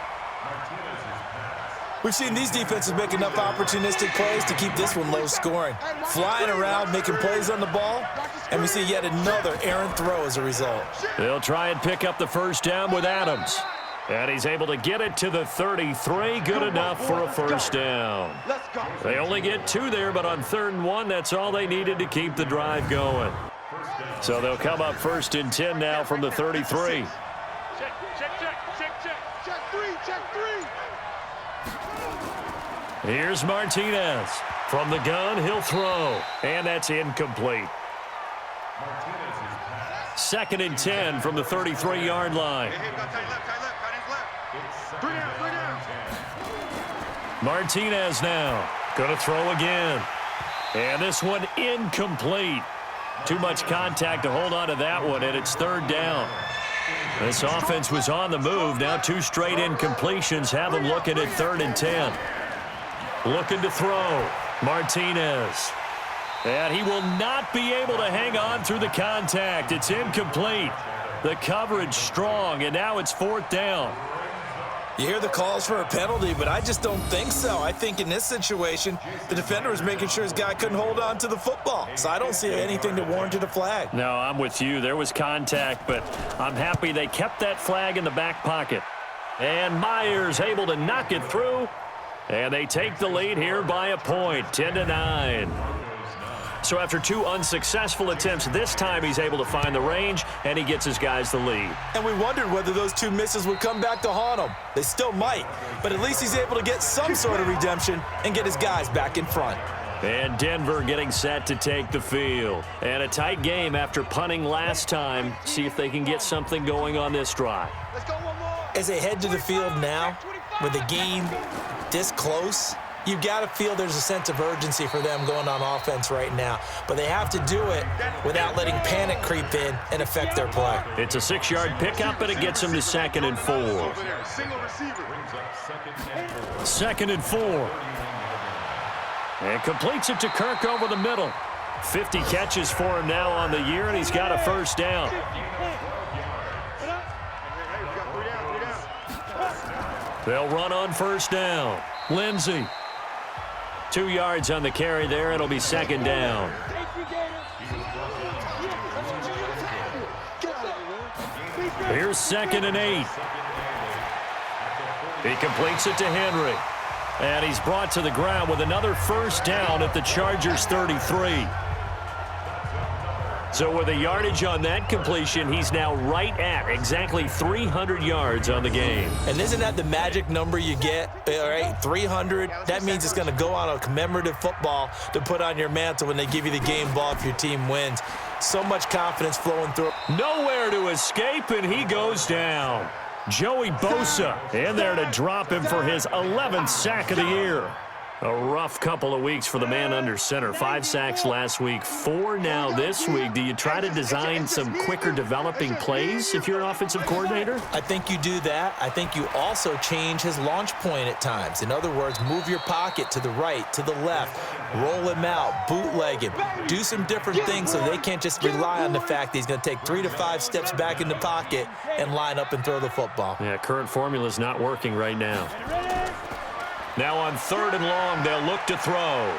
We've seen these defenses make enough opportunistic plays to keep this one low scoring. Flying around, making plays on the ball, and we see yet another errant throw as a result. They'll try and pick up the 1st down with Adams. And he's able to get it to the 33. Good enough for a 1st down. They only get 2 there, but on 3rd and 1, that's all they needed to keep the drive going. So they'll come up 1st and 10 now from the 33. Check 3, check 3. Here's Martinez. From the gun, he'll throw. And that's incomplete. 2nd and 10 from the 33-yard line. Martinez now. Going to throw again. And this one incomplete. Too much contact to hold on to that one, and it's 3rd down. This offense was on the move. Now 2 straight incompletions have them looking at 3rd and 10. Looking to throw. Martinez. And he will not be able to hang on through the contact. It's incomplete. The coverage strong, and now it's 4th down. You hear the calls for a penalty, but I just don't think so. I think in this situation, the defender was making sure his guy couldn't hold on to the football. So I don't see anything that warranted a flag. No, I'm with you. There was contact, but I'm happy they kept that flag in the back pocket. And Myers able to knock it through. And they take the lead here by a point, 10-9. So after 2 unsuccessful attempts, this time he's able to find the range, and he gets his guys the lead. And we wondered whether those 2 misses would come back to haunt him. They still might, but at least he's able to get some sort of redemption and get his guys back in front. And Denver getting set to take the field. And a tight game after punting last time. See if they can get something going on this drive. Let's go one more. As they head to the field now, with the game this close, you've got to feel there's a sense of urgency for them going on offense right now. But they have to do it without letting panic creep in and affect their play. It's a 6-yard pickup, and it gets them to 2nd and 4. Single receiver. 2nd and 4. And completes it to Kirk over the middle. 50 catches for him now on the year, and he's got a 1st down. They'll run on 1st down. Lindsey. 2 yards on the carry there. It'll be 2nd down. Here's 2nd and 8. He completes it to Henry. And he's brought to the ground with another 1st down at the Chargers' 33. So with a yardage on that completion, he's now right at exactly 300 yards on the game. And isn't that the magic number you get? All right, 300. That means it's going to go on a commemorative football to put on your mantle when they give you the game ball if your team wins. So much confidence flowing through. Nowhere to escape, and he goes down. Joey Bosa in there to drop him for his 11th sack of the year. A rough couple of weeks for the man under center. 5 sacks last week, 4 now this week. Do you try to design some quicker developing plays if you're an offensive coordinator? I think you do that. I think you also change his launch point at times. In other words, move your pocket to the right, to the left, roll him out, bootleg him, do some different things so they can't just rely on the fact that he's going to take 3 to 5 steps back in the pocket and line up and throw the football. Yeah, current formula is not working right now. Now on 3rd and long, they'll look to throw.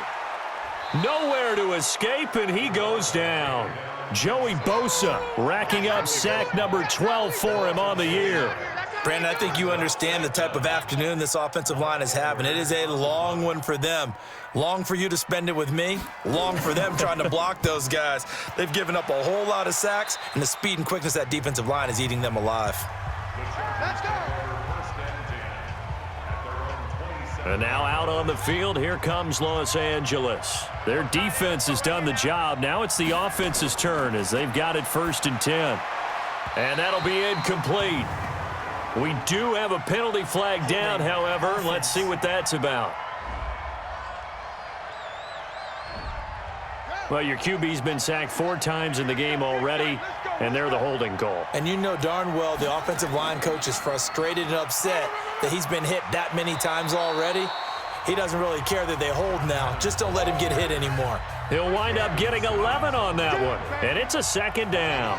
Nowhere to escape, and he goes down. Joey Bosa racking up sack number 12 for him on the year. Brandon, I think you understand the type of afternoon this offensive line is having. It is a long one for them. Long for you to spend it with me. Long for them trying to block those guys. They've given up a whole lot of sacks, and the speed and quickness of that defensive line is eating them alive. Let's go. And now out on the field, here comes Los Angeles. Their defense has done the job. Now it's the offense's turn as they've got it 1st and 10. And that'll be incomplete. We do have a penalty flag down, however. Let's see what that's about. Well, your QB's been sacked 4 times in the game already, and they're the holding goal. And you know darn well the offensive line coach is frustrated and upset that he's been hit that many times already. He doesn't really care that they hold now. Just don't let him get hit anymore. He'll wind up getting 11 on that one, and it's a 2nd down.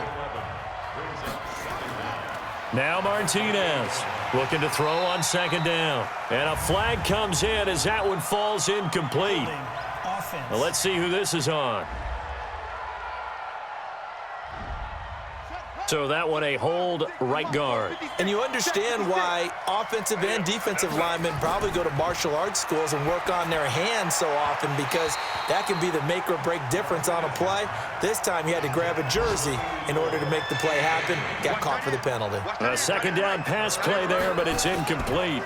Now Martinez looking to throw on 2nd down. And a flag comes in as that one falls incomplete. Well, let's see who this is on. So that one a hold, right guard. And you understand why offensive and defensive linemen probably go to martial arts schools and work on their hands so often, because that can be the make or break difference on a play. This time he had to grab a jersey in order to make the play happen. Got caught for the penalty. A 2nd down pass play there, but it's incomplete.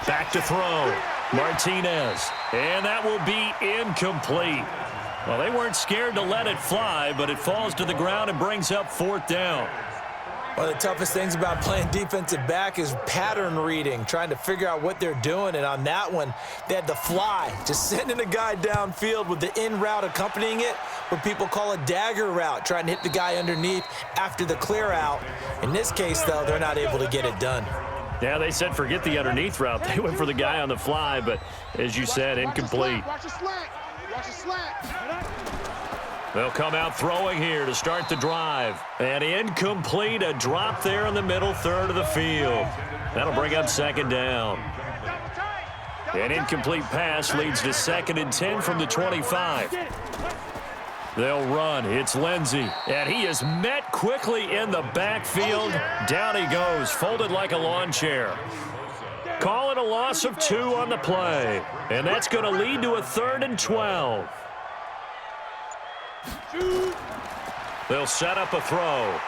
Back to throw. Martinez. And that will be incomplete. Well, they weren't scared to let it fly, but it falls to the ground and brings up 4th down. One of the toughest things about playing defensive back is pattern reading, trying to figure out what they're doing. And on that one, they had the fly, just sending a guy downfield with the in route accompanying it, what people call a dagger route, trying to hit the guy underneath after the clear out. In this case, though, they're not able to get it done. Yeah, they said forget the underneath route. They went for the guy on the fly, but as you said, incomplete. Watch the slant. Watch the slant. They'll come out throwing here to start the drive. And incomplete, a drop there in the middle 3rd of the field. That'll bring up 2nd down. An incomplete pass leads to 2nd and 10 from the 25. They'll run. It's Lindsey. And he is met quickly in the backfield. Down he goes, folded like a lawn chair. Call it a loss of 2 on the play. And that's going to lead to a 3rd and 12. They'll set up a throw.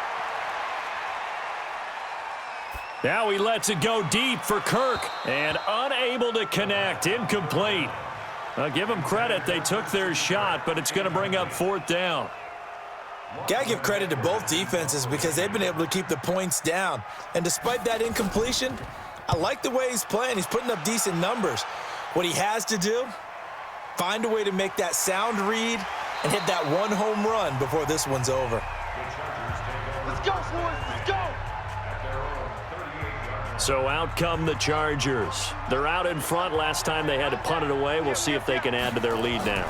Now he lets it go deep for Kirk. And unable to connect. Incomplete. I'll give them credit. They took their shot, but it's going to bring up 4th down. Got to give credit to both defenses because they've been able to keep the points down. And despite that incompletion, I like the way he's playing. He's putting up decent numbers. What he has to do, find a way to make that sound read and hit that 1 home run before this one's over. Let's go, boys. Let's go. So out come the Chargers. They're out in front. Last time they had to punt it away. We'll see if they can add to their lead now.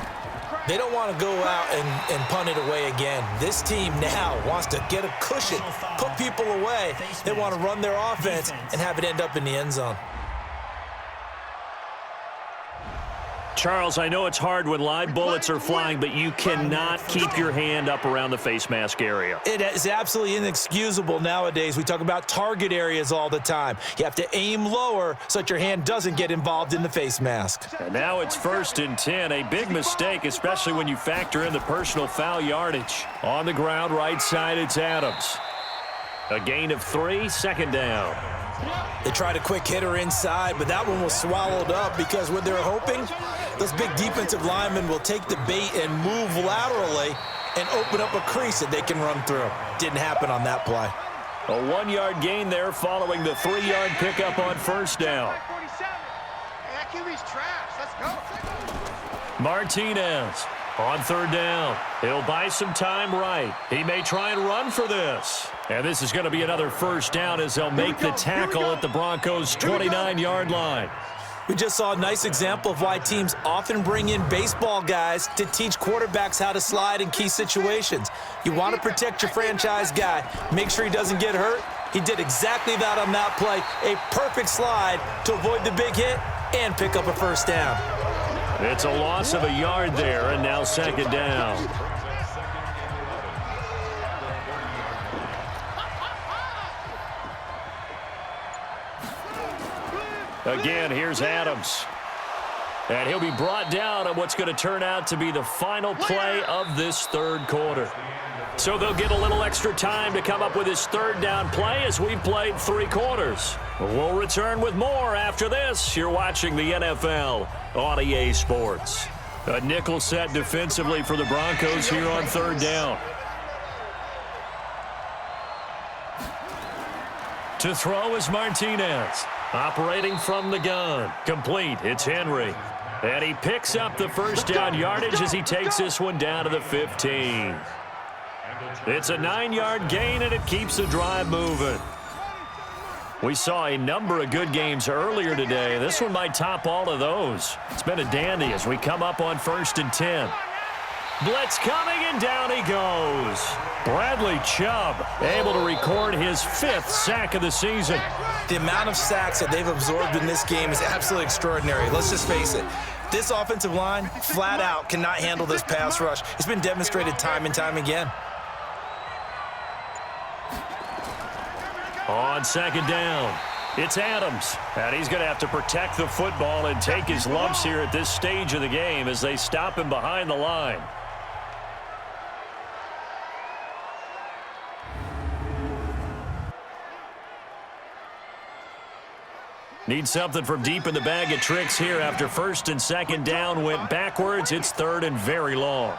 They don't want to go out and punt it away again. This team now wants to get a cushion, put people away. They want to run their offense and have it end up in the end zone. Charles, I know it's hard when live bullets are flying, but you cannot keep your hand up around the face mask area. It is absolutely inexcusable nowadays. We talk about target areas all the time. You have to aim lower so that your hand doesn't get involved in the face mask. And now it's 1st and 10. A big mistake, especially when you factor in the personal foul yardage. On the ground, right side, it's Adams. A gain of 3, 2nd down. They tried a quick hitter inside, but that one was swallowed up because what they're hoping, those big defensive linemen will take the bait and move laterally and open up a crease that they can run through. Didn't happen on that play. A 1-yard gain there following the 3-yard pickup on 1st down. 47. Hey, that QB's trash. Let's go. Martinez on third down. He'll buy some time right. He may try and run for this. And this is going to be another first down as they'll make the tackle at the Broncos' 29-yard line. We just saw a nice example of why teams often bring in baseball guys to teach quarterbacks how to slide in key situations. You want to protect your franchise guy. Make sure he doesn't get hurt. He did exactly that on that play. A perfect slide to avoid the big hit and pick up a first down. It's a loss of a yard there, and now second down. Again, here's Adams. And he'll be brought down on what's going to turn out to be the final play of this third quarter. So they'll get a little extra time to come up with his third down play as we've played 3 quarters. We'll return with more after this. You're watching the NFL on EA Sports. A nickel set defensively for the Broncos here on third down. To throw is Martinez. Operating from the gun. Complete. It's Henry. And he picks up the first down yardage as he takes this one down to the 15. It's a 9-yard gain, and it keeps the drive moving. We saw a number of good games earlier today. This one might top all of those. It's been a dandy as we come up on 1st and 10. Blitz coming, and down he goes. Bradley Chubb able to record his 5th sack of the season. The amount of sacks that they've absorbed in this game is absolutely extraordinary. Let's just face it. This offensive line, flat out, cannot handle this pass rush. It's been demonstrated time and time again. On second down, it's Adams. And he's going to have to protect the football and take his lumps here at this stage of the game as they stop him behind the line. Need something from deep in the bag of tricks here after 1st and 2nd down went backwards. It's 3rd and very long.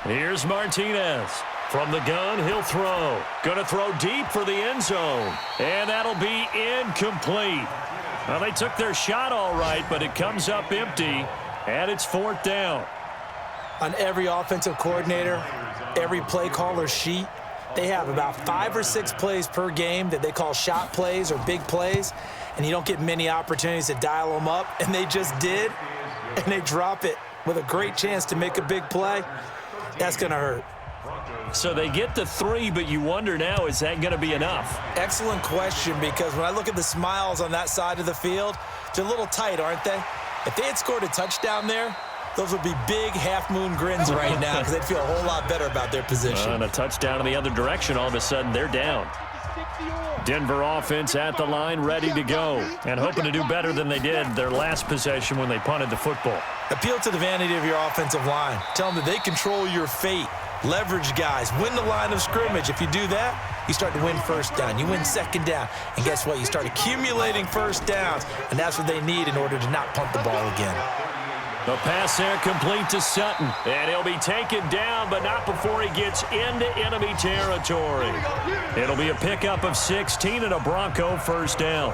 Here's Martinez. From the gun, he'll throw. Going to throw deep for the end zone. And that'll be incomplete. Well, they took their shot all right, but it comes up empty, and it's 4th down. On every offensive coordinator, every play caller sheet, they have about 5 or 6 plays per game that they call shot plays or big plays, and you don't get many opportunities to dial them up, and they just did, and they drop it with a great chance to make a big play. That's going to hurt. So they get the 3, but you wonder now, is that going to be enough? Excellent question, because when I look at the smiles on that side of the field, they're a little tight, aren't they? If they had scored a touchdown there, those would be big half-moon grins right now because they'd feel a whole lot better about their position. And a touchdown in the other direction, all of a sudden they're down. Denver offense at the line, ready to go, and hoping to do better than they did their last possession when they punted the football. Appeal to the vanity of your offensive line. Tell them that they control your fate. Leverage guys. Win the line of scrimmage. If you do that, you start to win first down. You win 2nd down. And guess what? You start accumulating first downs, and that's what they need in order to not punt the ball again. The pass there complete to Sutton. And he'll be taken down, but not before he gets into enemy territory. It'll be a pickup of 16 and a Bronco first down.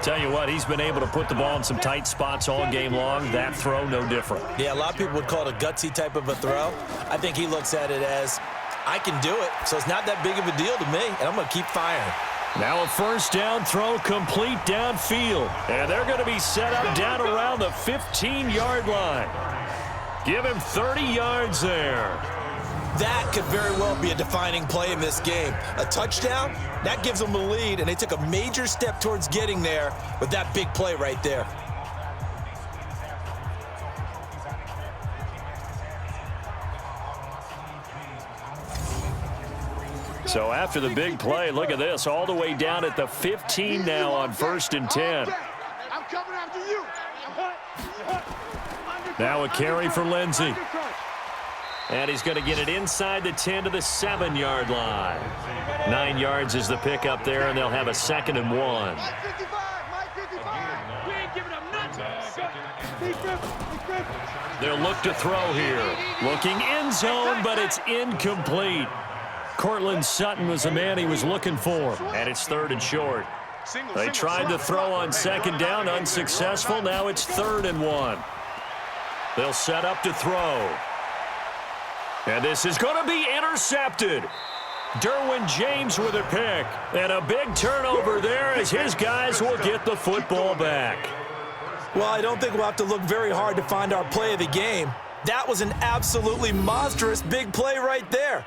Tell you what, he's been able to put the ball in some tight spots all game long. That throw, no different. Yeah, a lot of people would call it a gutsy type of a throw. I think he looks at it as, I can do it, so it's not that big of a deal to me, and I'm going to keep firing. Now a first down throw complete downfield. And they're going to be set up down around the 15-yard line. Give him 30 yards there. That could very well be a defining play in this game. A touchdown, that gives them a lead, and they took a major step towards getting there with that big play right there. So after the big play, look at this, all the way down at the 15 now on 1st and 10. I'm coming after you. Now a carry for Lindsey. And he's going to get it inside the 10 to the 7-yard line. 9 yards is the pickup there, and they'll have a 2nd and 1. They'll look to throw here. Looking end zone, but it's incomplete. Cortland Sutton was the man he was looking for. And it's 3rd and short. They tried to throw on second down, unsuccessful. Now it's 3rd and 1. They'll set up to throw. And this is going to be intercepted. Derwin James with a pick. And a big turnover there as his guys will get the football back. Well, I don't think we'll have to look very hard to find our play of the game. That was an absolutely monstrous big play right there.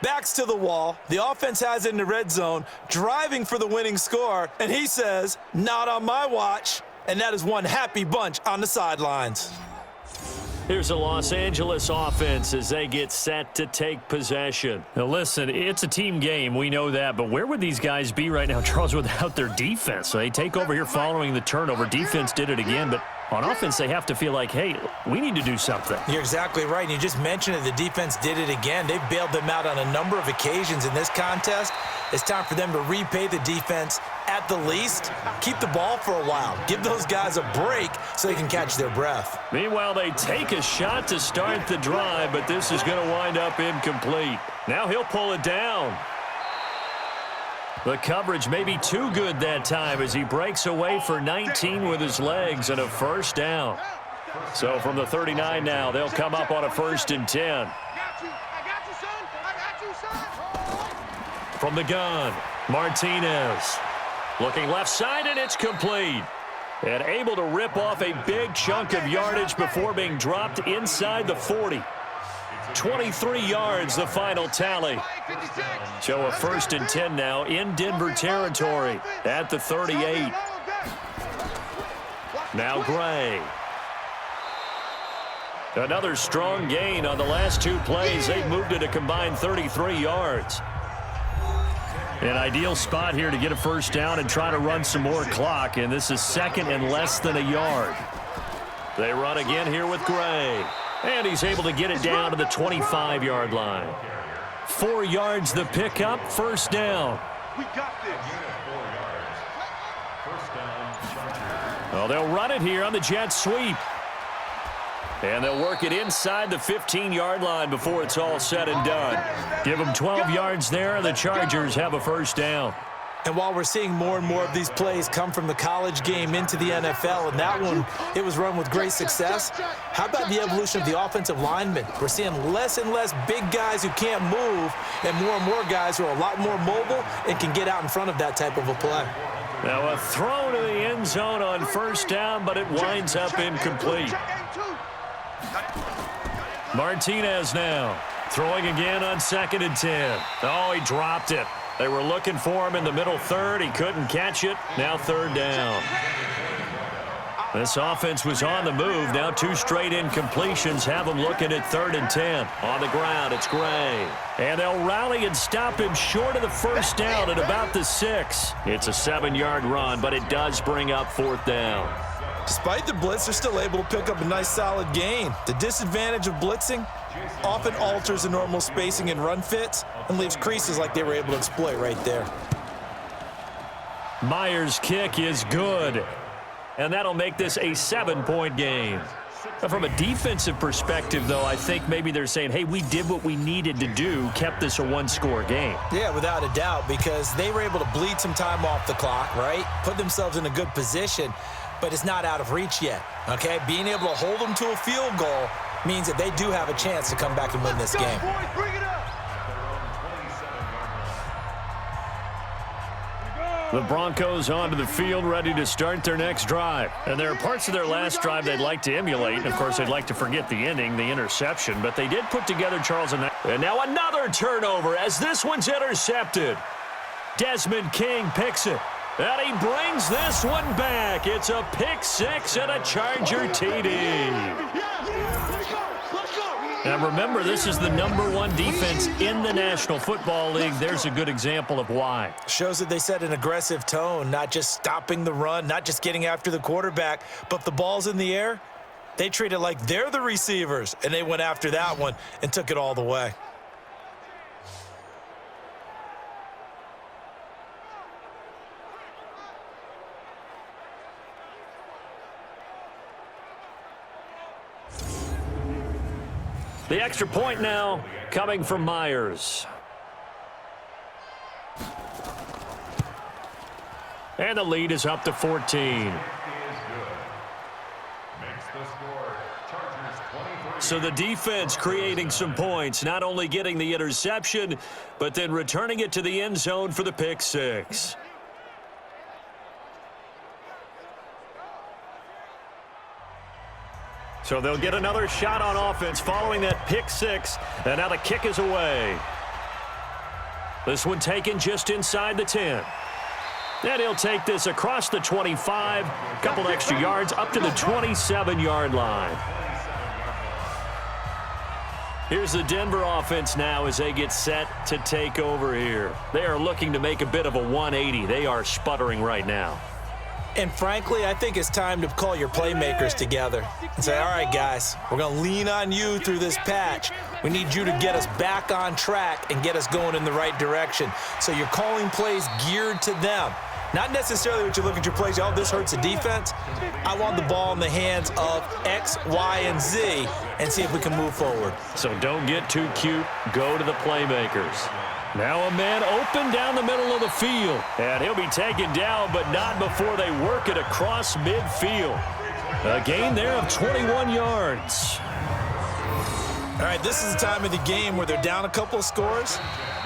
Backs to the wall. The offense has it in the red zone, driving for the winning score. And he says, not on my watch. And that is one happy bunch on the sidelines. Here's a Los Angeles offense as they get set to take possession. Now listen, it's a team game. We know that. But where would these guys be right now, Charles, without their defense? They take over here following the turnover. Defense did it again, but on offense, they have to feel like, hey, we need to do something. You're exactly right. And you just mentioned it. The defense did it again. They bailed them out on a number of occasions in this contest. It's time for them to repay the defense at the least. Keep the ball for a while. Give those guys a break so they can catch their breath. Meanwhile, they take a shot to start the drive, but this is going to wind up incomplete. Now he'll pull it down. The coverage may be too good that time as he breaks away for 19 with his legs and a 1st down. So from the 39 now, they'll come up on a 1st and 10. From the gun, Martinez. Looking left side, and it's complete. And able to rip off a big chunk of yardage before being dropped inside the 40. 23 yards, the final tally. So a 1st and 10 now in Denver territory at the 38. Now Gray. Another strong gain on the last 2 plays. They've moved it a combined 33 yards. An ideal spot here to get a 1st down and try to run some more clock, and this is 2nd and less than a yard. They run again here with Gray, and he's able to get it down to the 25-yard line. 4 yards the pickup, 1st down. We got this. Well, they'll run it here on the jet sweep. And they'll work it inside the 15-yard line before it's all said and done. Give them 12 yards there, and the Chargers have a 1st down. And while we're seeing more and more of these plays come from the college game into the NFL, and that one, it was run with great success, how about the evolution of the offensive linemen? We're seeing less and less big guys who can't move and more guys who are a lot more mobile and can get out in front of that type of a play. Now a throw to the end zone on 1st down, but it winds up incomplete. Martinez now throwing again on 2nd and 10. Oh, he dropped it. They were looking for him in the middle 3rd. He couldn't catch it. Now 3rd down. This offense was on the move. Now 2 straight incompletions have them looking at 3rd and 10. On the ground, it's Gray. And they'll rally and stop him short of the 1st down at about the 6. It's a 7-yard run, but it does bring up 4th down. Despite the blitz, they're still able to pick up a nice solid gain. The disadvantage of blitzing often alters the normal spacing and run fits and leaves creases like they were able to exploit right there. Myers' kick is good, and that'll make this a 7-point game. From a defensive perspective, though, I think maybe they're saying, hey, we did what we needed to do, kept this a 1-score game. Yeah, without a doubt, because they were able to bleed some time off the clock, right? Put themselves in a good position, but it's not out of reach yet, okay? Being able to hold them to a field goal means that they do have a chance to come back and win this game. The Broncos onto the field, ready to start their next drive. And there are parts of their last drive they'd like to emulate. And, of course, they'd like to forget the ending, the interception. But they did put together, Charles, and now another turnover as this one's intercepted. Desmond King picks it. And he brings this one back. It's a pick 6 and a Charger TD. Now remember, this is the #1 defense in the National Football League. There's a good example of why. Shows that they set an aggressive tone, not just stopping the run, not just getting after the quarterback, but if the ball's in the air, they treat it like they're the receivers, and they went after that one and took it all the way. The extra point now coming from Myers. And the lead is up to 14. So the defense creating some points, not only getting the interception, but then returning it to the end zone for the pick six. So they'll get another shot on offense following that pick six, and now the kick is away. This one taken just inside the 10. And he'll take this across the 25, a couple extra yards up to the 27-yard line. Here's the Denver offense now as they get set to take over here. They are looking to make a bit of a 180. They are sputtering right now. And frankly, I think it's time to call your playmakers together and say, all right, guys, we're going to lean on you through this patch. We need you to get us back on track and get us going in the right direction. So you're calling plays geared to them. Not necessarily what you look at your plays, oh, this hurts the defense. I want the ball in the hands of X, Y, and Z and see if we can move forward. So don't get too cute. Go to the playmakers. Now a man open down the middle of the field. And he'll be taken down, but not before they work it across midfield. A gain there of 21 yards. All right, this is the time of the game where they're down a couple of scores,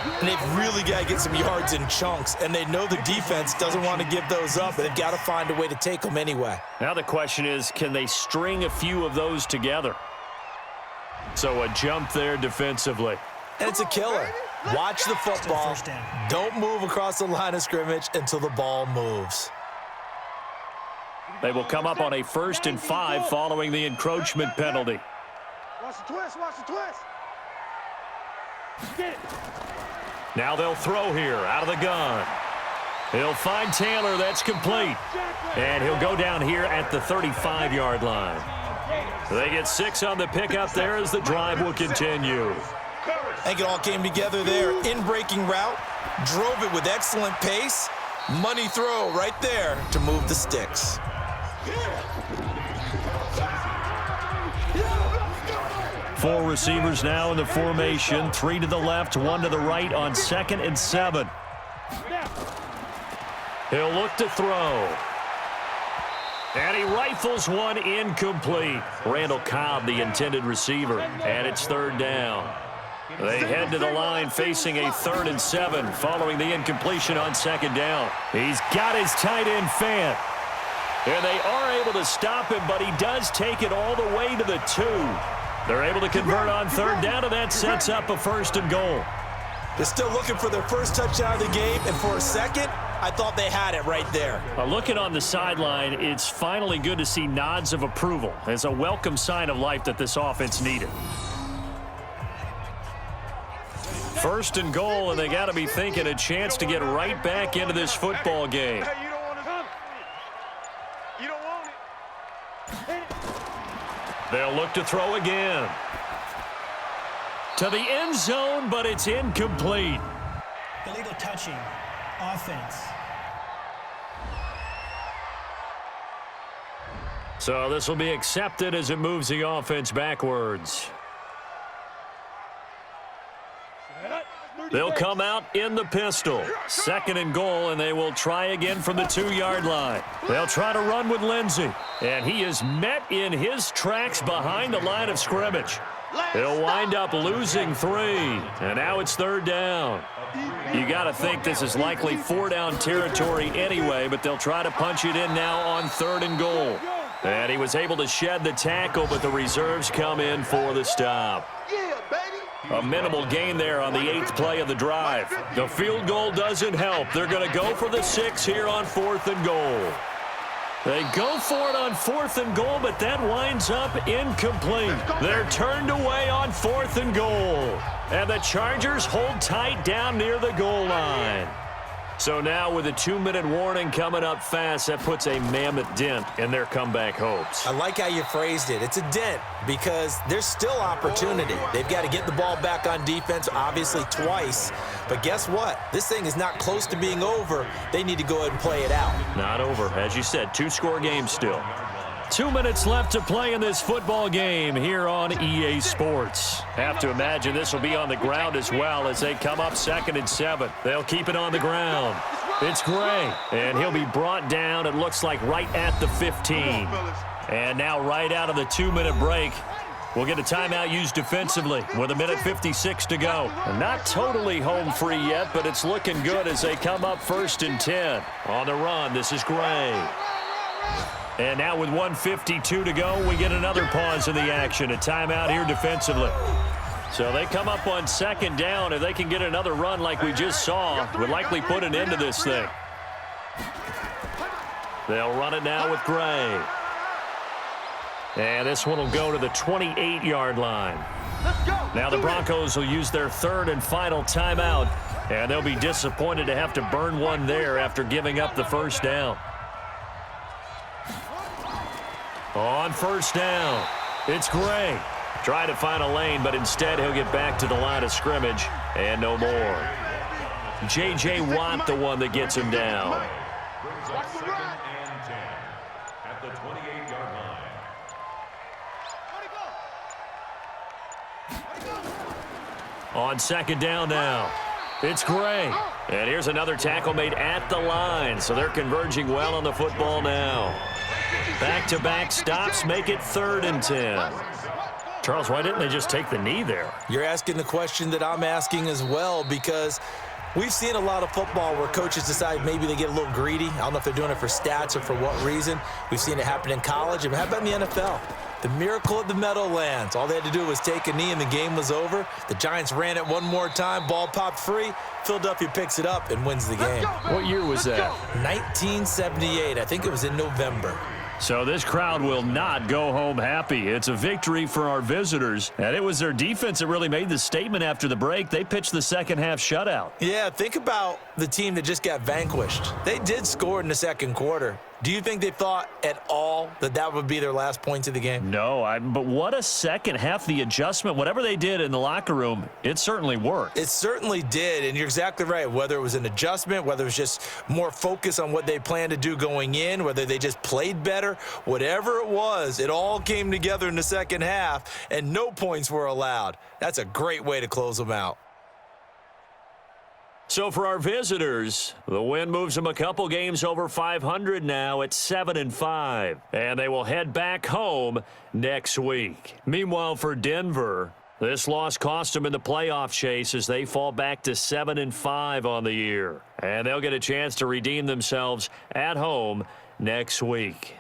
and they've really got to get some yards in chunks, and they know the defense doesn't want to give those up, but they've got to find a way to take them anyway. Now the question is, can they string a few of those together? So a jump there defensively. And it's a killer. Watch the football. Don't move across the line of scrimmage until the ball moves. They will come up on a 1st and 5 following the encroachment penalty. Watch the twist, watch the twist. Get it. Now they'll throw here out of the gun. He'll find Taylor. That's complete. And he'll go down here at the 35-yard line. They get 6 on the pickup there as the drive will continue. I think it all came together there. In-breaking route, drove it with excellent pace. Money throw right there to move the sticks. Four receivers now in the formation. 3 to the left, 1 to the right on 2nd and 7. He'll look to throw. And he rifles one incomplete. Randall Cobb, the intended receiver. And it's 3rd down. They head to the line facing a 3rd and 7 following the incompletion on 2nd down. He's got his tight end Fant. And they are able to stop him, but he does take it all the way to the 2. They're able to convert on 3rd down, and that sets up a 1st and goal. They're still looking for their first touchdown of the game, and for a second, I thought they had it right there. Looking on the sideline, it's finally good to see nods of approval. It's a welcome sign of life that this offense needed. 1st and goal, and they got to be thinking a chance to get right back into this football game. Hey, you don't want to come. You don't want it. They'll look to throw again. To the end zone, but it's incomplete. Illegal touching. Offense. So this will be accepted as it moves the offense backwards. They'll come out in the pistol. 2nd and goal, and they will try again from the 2-yard line. They'll try to run with Lindsey, and he is met in his tracks behind the line of scrimmage. He'll wind up losing 3, and now it's 3rd down. You got to think this is likely 4-down territory anyway, but they'll try to punch it in now on 3rd and goal. And he was able to shed the tackle, but the reserves come in for the stop. A minimal gain there on the 8th play of the drive. The field goal doesn't help. They're going to go for the 6 here on 4th and goal. They go for it on 4th and goal, but that winds up incomplete. They're turned away on 4th and goal. And the Chargers hold tight down near the goal line. So now with a 2-minute warning coming up fast, that puts a mammoth dent in their comeback hopes. I like how you phrased it. It's a dent because there's still opportunity. They've got to get the ball back on defense, obviously twice. But guess what? This thing is not close to being over. They need to go ahead and play it out. Not over. As you said, 2-score game still. 2 minutes left to play in this football game here on EA Sports. Have to imagine this will be on the ground as well as they come up 2nd and 7. They'll keep it on the ground. It's Gray, and he'll be brought down, it looks like, right at the 15. And now right out of the 2-minute break, we'll get a timeout used defensively with 1:56 to go. And not totally home free yet, but it's looking good as they come up 1st and 10. On the run, this is Gray. And now with 1:52 to go, we get another pause in the action. A timeout here defensively. So they come up on 2nd down. If they can get another run like we just saw, would likely put an end to this thing. They'll run it now with Gray. And this one will go to the 28-yard line. Now the Broncos will use their 3rd and final timeout, and they'll be disappointed to have to burn one there after giving up the 1st down. On 1st down, it's Gray. Trying to find a lane, but instead he'll get back to the line of scrimmage, and no more. J.J. Watt, the one that gets him down. Brings up 2nd and 10 at the 28-yard line. On 2nd down now, it's Gray. And here's another tackle made at the line, so they're converging well on the football now. Back-to-back stops make it 3rd and 10. Charles, why didn't they just take the knee there? You're asking the question that I'm asking as well, because we've seen a lot of football where coaches decide maybe they get a little greedy. I don't know if they're doing it for stats or for what reason. We've seen it happen in college. And how about in the NFL? The miracle of the Meadowlands. All they had to do was take a knee and the game was over. The Giants ran it one more time. Ball popped free. Philadelphia picks it up and wins the game. What year was that? 1978. I think it was in November. So this crowd will not go home happy. It's a victory for our visitors, and it was their defense that really made the statement after the break. They pitched the 2nd half shutout. Yeah, think about the team that just got vanquished. They did score in the 2nd quarter. Do you think they thought at all that that would be their last points of the game? No, but what a 2nd half. The adjustment, whatever they did in the locker room, it certainly worked. It certainly did, and you're exactly right. Whether it was an adjustment, whether it was just more focus on what they planned to do going in, whether they just played better, whatever it was, it all came together in the 2nd half, and no points were allowed. That's a great way to close them out. So for our visitors, the win moves them a couple games over 500 now at 7-5. And they will head back home next week. Meanwhile, for Denver, this loss cost them in the playoff chase as they fall back to 7-5 on the year. And they'll get a chance to redeem themselves at home next week.